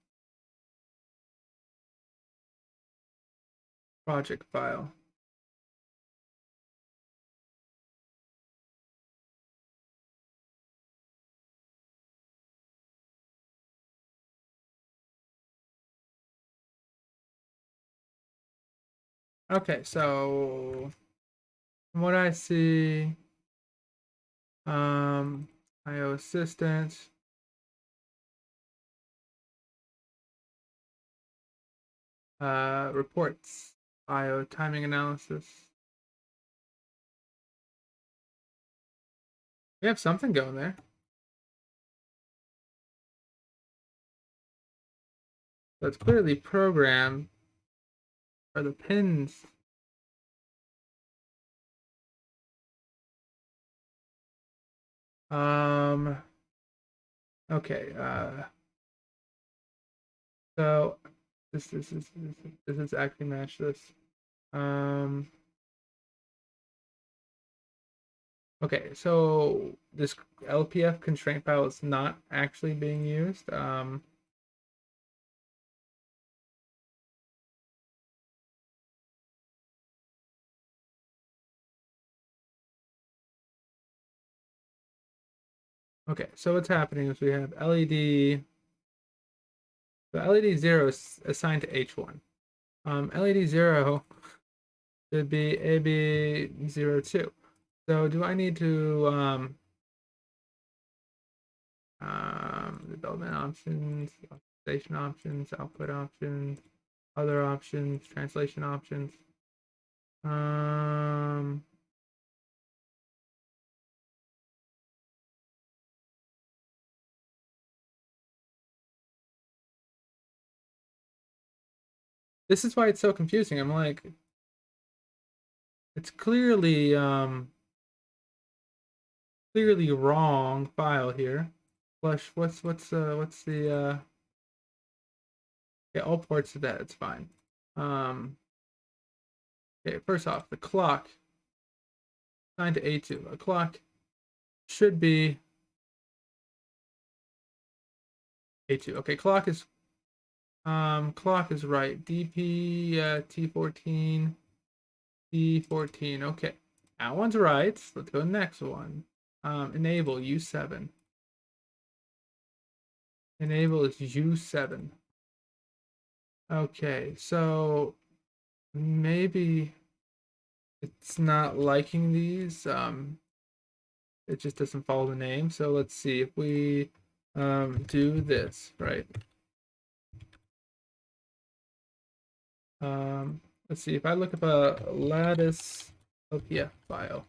Project file. Okay, so from what I see, IO assistant, reports, IO timing analysis. We have something going there. So it's clearly programmed for the pins. Okay, so this is actually match this. Um, okay, so this LPF constraint file is not actually being used. Okay, so what's happening is we have LED. The LED 0 is assigned to H1. LED 0 should be AB02. So do I need to development options, station options, output options, other options, translation options? Um, this is why it's so confusing. I'm like, it's clearly clearly wrong file here. Flush, what's the yeah, all ports of that, it's fine. Okay, first off, the clock assigned to A2. A clock should be A2. Okay, clock is right. DP T14 T14. Okay. That one's right. Let's go to the next one. Enable U7. Enable is U7. Okay, so maybe it's not liking these. It just doesn't follow the name. So let's see if we do this, right? Let's see if I look up a Lattice LPF file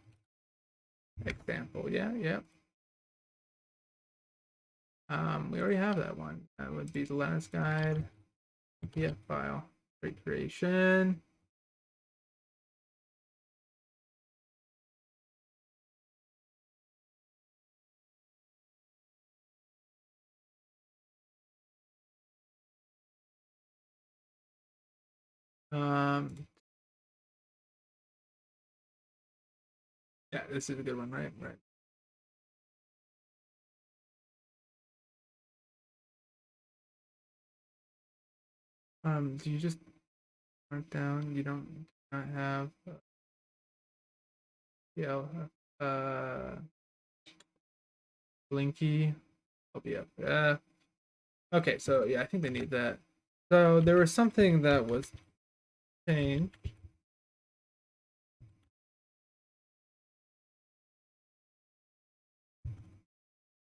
example. Yeah. We already have that one. That would be the Lattice guide LPF file. Recreation. Um, yeah, this is a good one, right? Right. Do you just mark down? You don't not have yeah, Blinky LPF. Okay, so yeah, I think they need that. So there was something that was changed.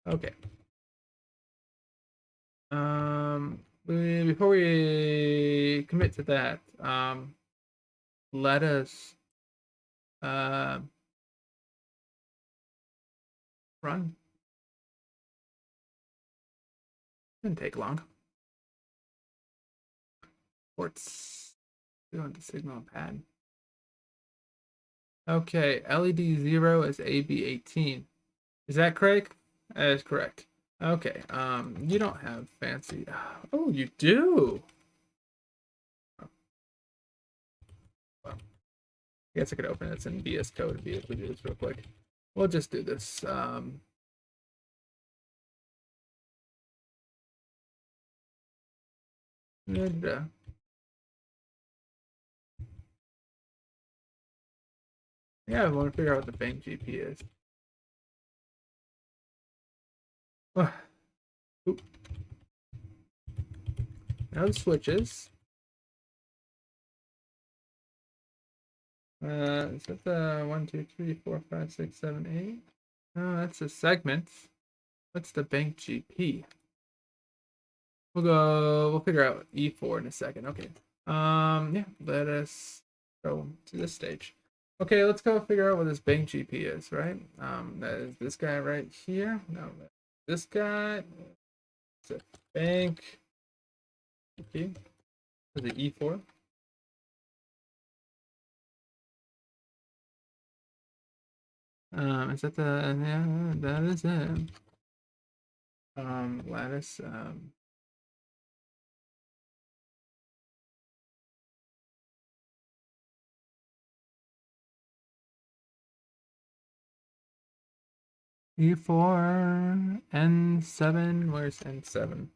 Okay. Before we commit to that, let us uh, run. Didn't take long. Ports going to signal pad. Okay, LED 0 is AB18. Is that correct? That is correct. Okay, you don't have fancy. Oh, you do. Well, I guess I could open this in VS Code and be able to do this real quick. We'll just do this. And, yeah, I want to figure out what the bank GP is. Oop. Now the switches. Is that the 1, 2, 3, 4, 5, 6, 7, 8? No, that's a segment. What's the bank GP? We'll figure out E4 in a second. Okay. Yeah, let us go to this stage. Okay, let's go figure out what this bank GP is, right? That is this guy right here. No, this guy. It's a bank GP. Is it E4? Is that the, yeah, that is it. Lattice, E4, N7, where's N7?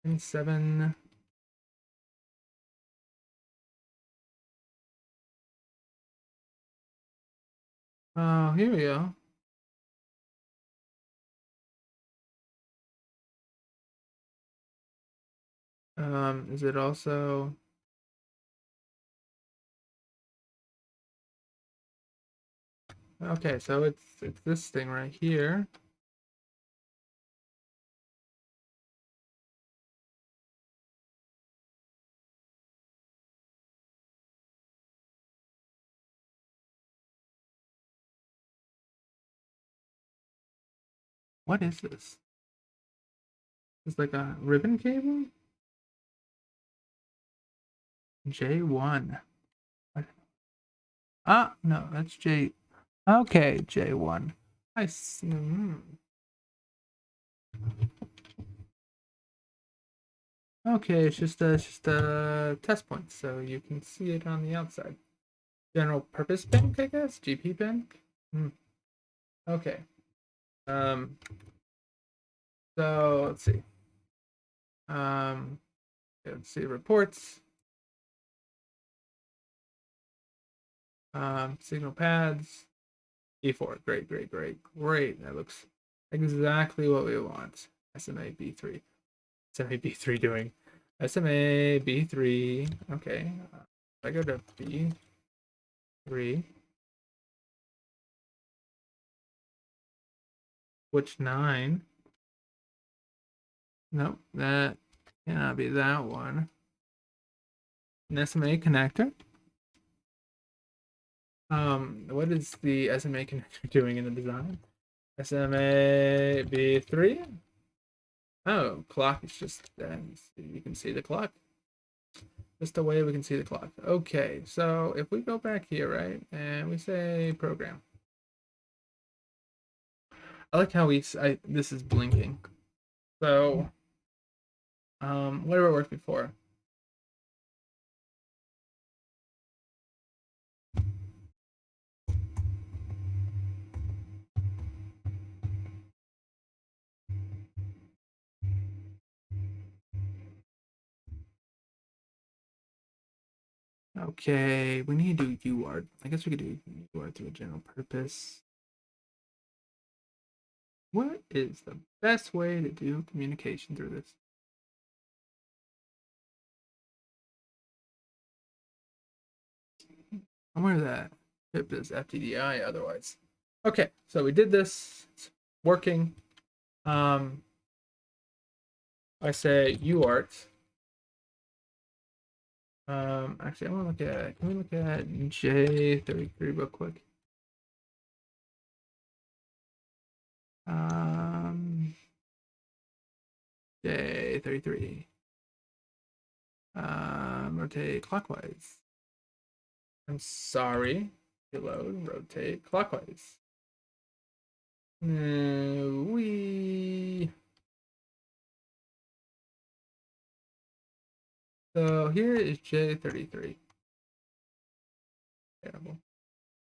N7, oh, here we go. Is it also, okay, so it's this thing right here. What is this? It's like a ribbon cable? J1. What? Ah, no, that's J. Okay, J1. I see. Okay, it's just a test point, so you can see it on the outside. General purpose bank, I guess. GP bank. Hmm. Okay. Um. So let's see. Um. Let's see reports. Signal pads. E4. Great, great, great, great. That looks exactly what we want. SMA B3. SMA B3 doing. SMA B3. Okay. If I go to B3. Which 9? Nope, that cannot be that one. An SMA connector. What is the SMA connector doing in the design? SMA B3. Oh, clock is just you can see the clock. Just the way we can see the clock. Okay, so if we go back here, right, and we say program. I like how this is blinking. So, whatever worked before. Okay, we need to do UART. I guess we could do UART through a general purpose. What is the best way to do communication through this? I wonder that chip is FTDI otherwise. Okay, so we did this. It's working. Um, I say UART. Actually, I want to look at. Can we look at J33 real quick? Um, J33. Rotate clockwise. I'm sorry. Reload. Rotate clockwise. We. So here is J33. Terrible.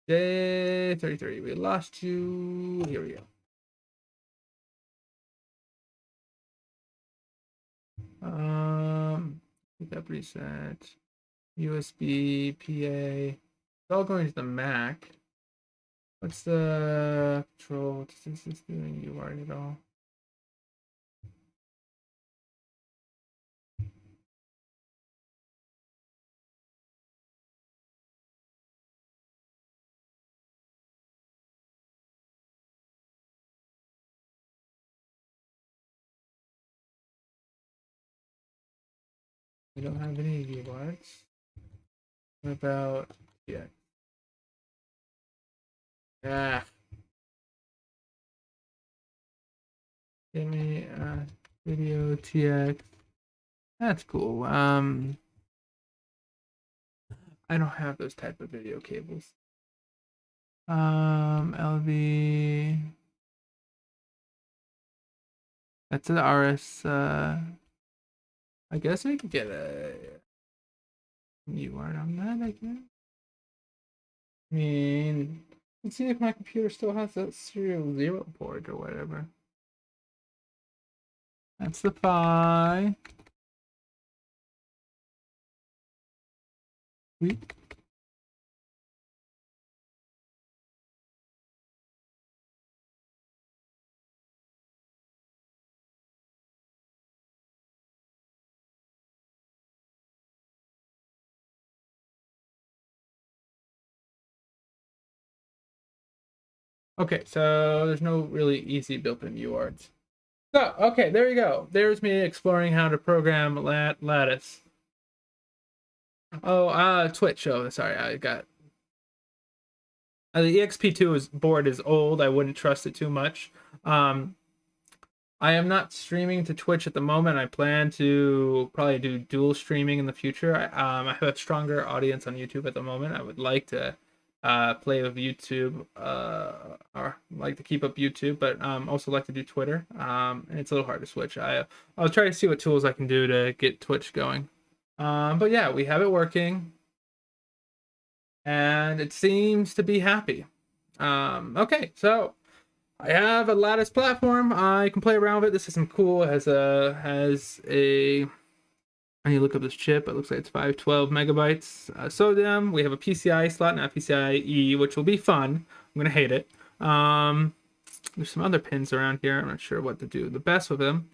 J33. We lost you. Here we go. Pickup reset. USB PA. It's all going to the Mac. What's the control? Is this doing UART at all? We don't have any UARTs. What about TX? Ah, give me a video TX. That's cool. I don't have those type of video cables. LV. That's an RS. I guess I could get a UART on that. I guess. I mean, let's see if my computer still has that serial 0 port or whatever. That's the Phi. Sweet. Okay, so there's no really easy built-in UARTs. So, okay, there you go. There's me exploring how to program Lattice. Oh, Twitch. Oh, sorry, I got the XP2 board is old. I wouldn't trust it too much. I am not streaming to Twitch at the moment. I plan to probably do dual streaming in the future. I have a stronger audience on YouTube at the moment. I would like to play with YouTube, or like to keep up YouTube, but also like to do Twitter. And it's a little hard to switch. I'll try to see what tools I can do to get Twitch going. But yeah, we have it working, and it seems to be happy. Okay, so I have a Lattice platform. I can play around with it. This is some cool. It has a. I need to look up this chip. It looks like it's 512 megabytes. SODIMM. We have a PCI slot, not PCIe, which will be fun. I'm gonna hate it. There's some other pins around here. I'm not sure what to do the best with them.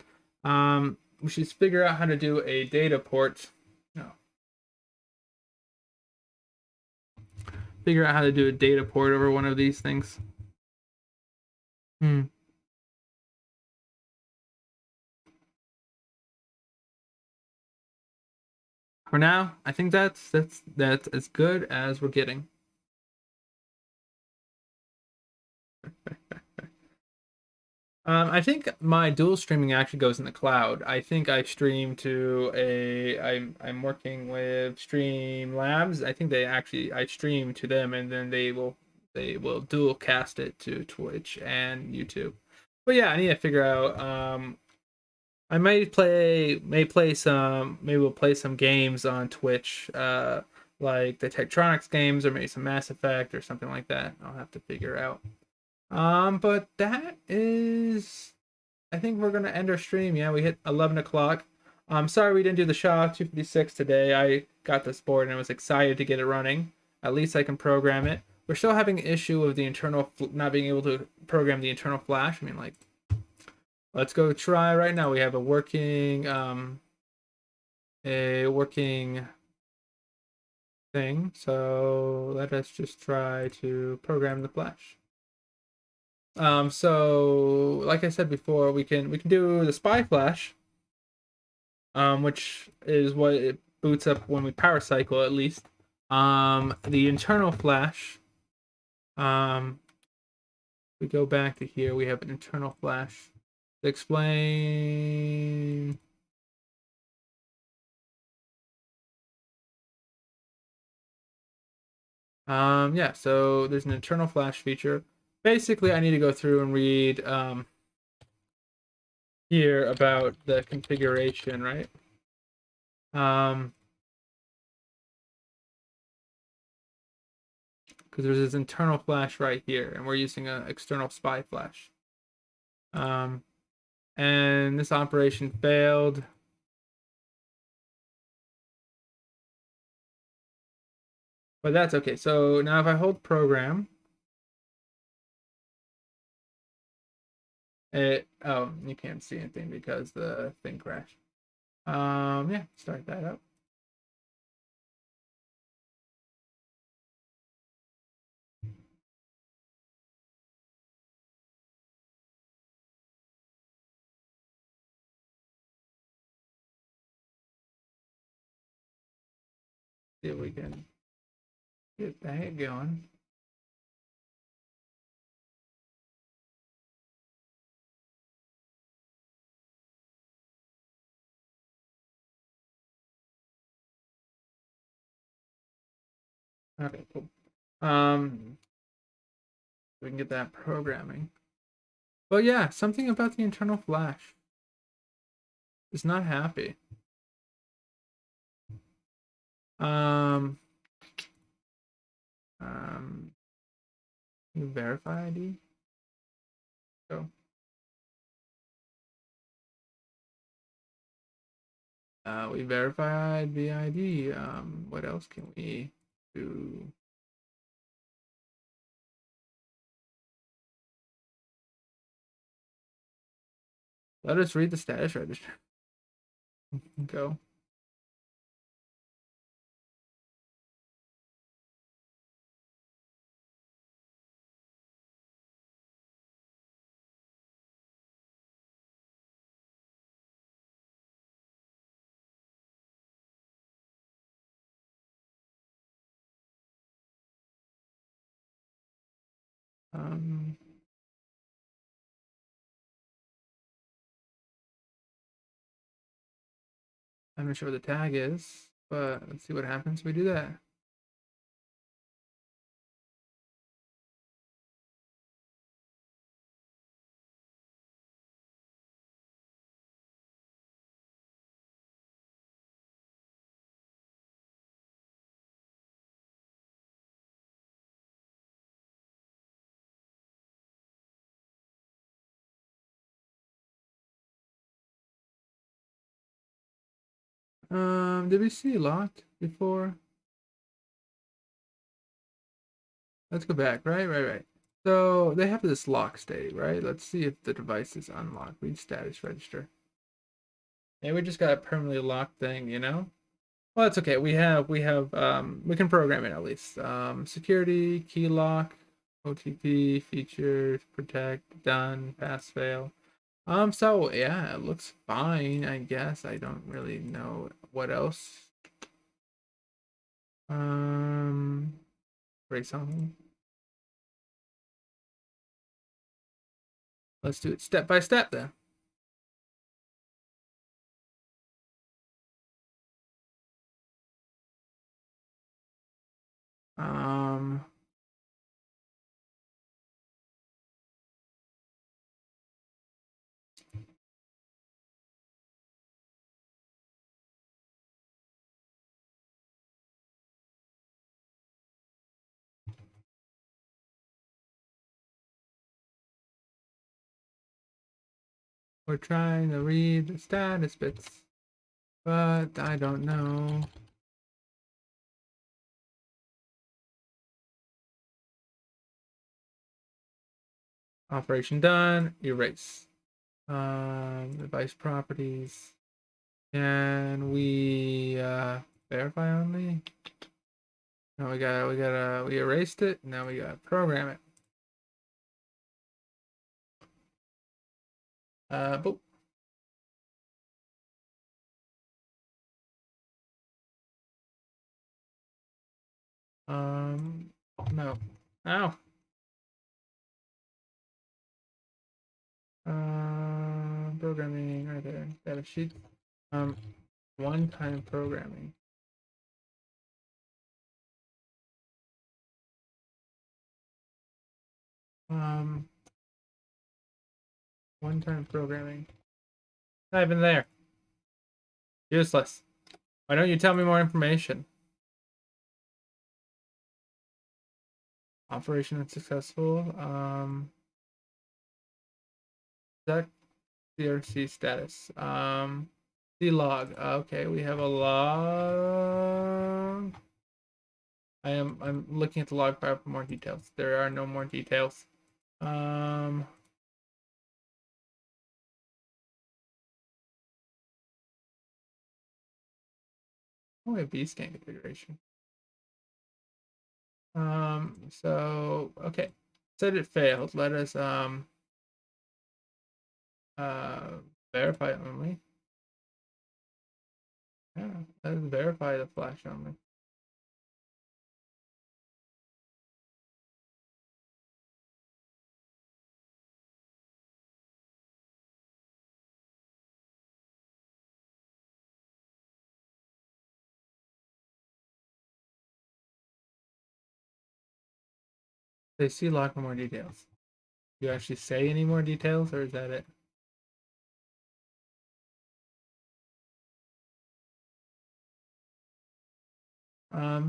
We should figure out how to do a data port. No. Figure out how to do a data port over one of these things. For now, I think that's as good as we're getting. I think my dual streaming actually goes in the cloud. I think I stream to I'm working with Stream Labs. I think I stream to them, and then they will dual cast it to Twitch and YouTube. But yeah, I need to figure out. I maybe we'll play some games on Twitch, like the Tektronix games, or maybe some Mass Effect or something like that. I'll have to figure out. But that is, I think we're gonna end our stream. Yeah, we hit 11 o'clock. I'm sorry we didn't do the SHA 256 today. I got this board and I was excited to get it running. At least I can program it. We're still having an issue with the internal, not being able to program the internal flash. I mean, like, let's go try right now. We have a working thing. So let us just try to program the flash. So like I said before, we can do the SPI flash, which is what it boots up when we power cycle at least. The internal flash, we go back to here, we have an internal flash to explain. Yeah, so there's an internal flash feature. Basically, I need to go through and read here about the configuration, right? Because there's this internal flash right here, and we're using an external SPI flash. And this operation failed. But that's okay. So now if I hold program, you can't see anything because the thing crashed. Yeah, start that up. See if we can get that going. Okay, cool. We can get that programming. But yeah, something about the internal flash is not happy. Um, um, verify ID. So, we verified the ID. What else can we do? Let us read the status register. Go. Um, I'm not sure what the tag is, but let's see what happens when we do that. Did we see locked before? Let's go back. Right. So they have this lock state, right? Let's see if the device is unlocked. Read status register. Maybe we just got a permanently locked thing, you know? Well, that's okay. We can program it at least. Security, key lock, OTP, features, protect, done, pass, fail. So yeah, it looks fine, I guess. I don't really know what else. Break something. Let's do it step by step then. Um, we're trying to read the status bits, but I don't know. Operation done. Erase. Device properties. Can we verify only? No, we erased it. Now we gotta program it. Boop. No. Ow. Programming right there. Data sheet. Um, one-time programming. One-time programming. Not even there. Useless. Why don't you tell me more information? Operation unsuccessful. That CRC status. The log. Okay, we have a log. I'm looking at the log file for more details. There are no more details. Oh, we have vscan configuration. So okay. Said it failed. Let us verify only. Yeah, let us verify the flash only. They see a lot more details. Do you actually say any more details, or is that it?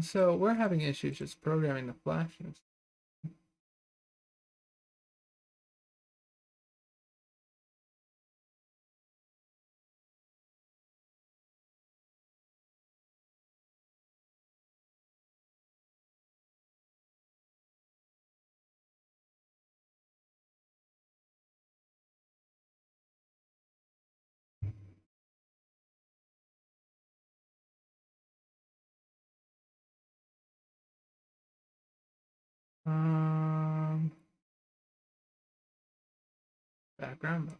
So we're having issues just programming the flashes. Um, Background mode.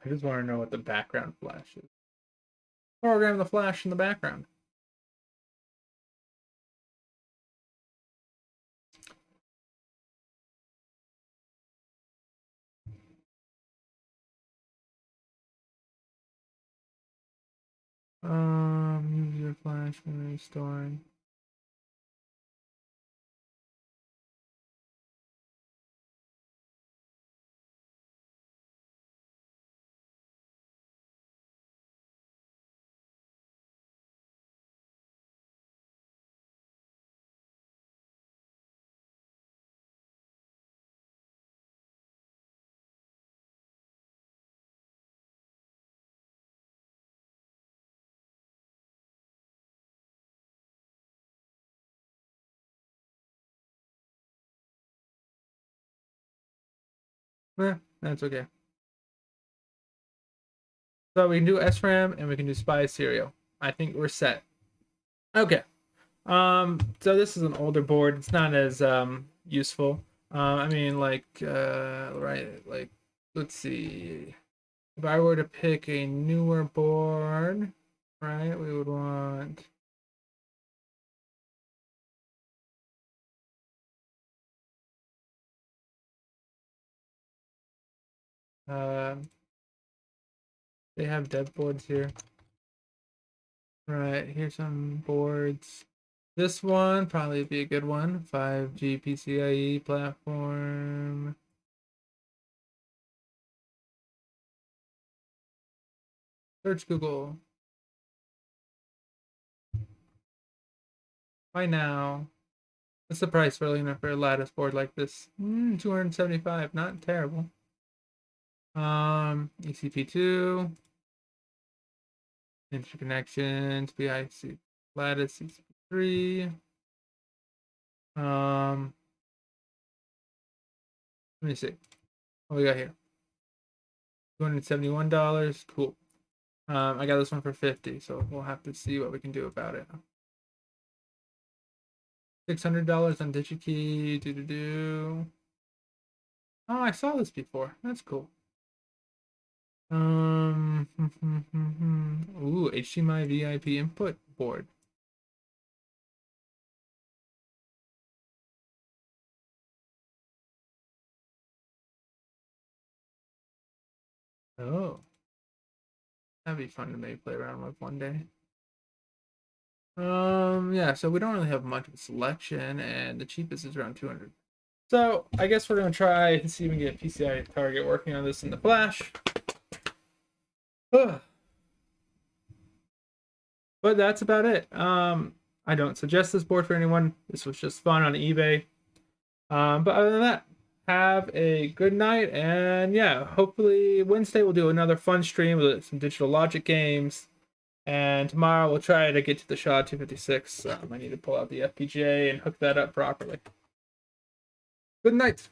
I just want to know what the background flash is. Program the flash in the background. Use your flash memory storing. That's okay. So we can do SRAM and we can do SPI serial. I think we're set. Okay. So this is an older board. It's not as useful. I mean, like, right, like, let's see. If I were to pick a newer board, right, we would want. They have dev boards here. Right, here's some boards. This one probably be a good one. 5G PCIe platform. Search Google. Buy now. What's the price for a lattice board like this? 275, not terrible. ECP2. Interconnections, PIC lattice, ECP3. Let me see. What we got here? $271. Cool. I got this one for 50, so we'll have to see what we can do about it. $600 on DigiKey. Oh, I saw this before. That's cool. Ooh, HDMI VIP input board. Oh, that'd be fun to maybe play around with one day. Yeah, so we don't really have much of a selection, and the cheapest is around 200. So I guess we're gonna try to see if we can get PCI target working on this in the flash. Ugh. But that's about it. I don't suggest this board for anyone. This was just fun on eBay. But other than that, have a good night, and yeah, hopefully Wednesday we'll do another fun stream with some digital logic games. And tomorrow we'll try to get to the SHA 256. I need to pull out the FPGA and hook that up properly. Good night.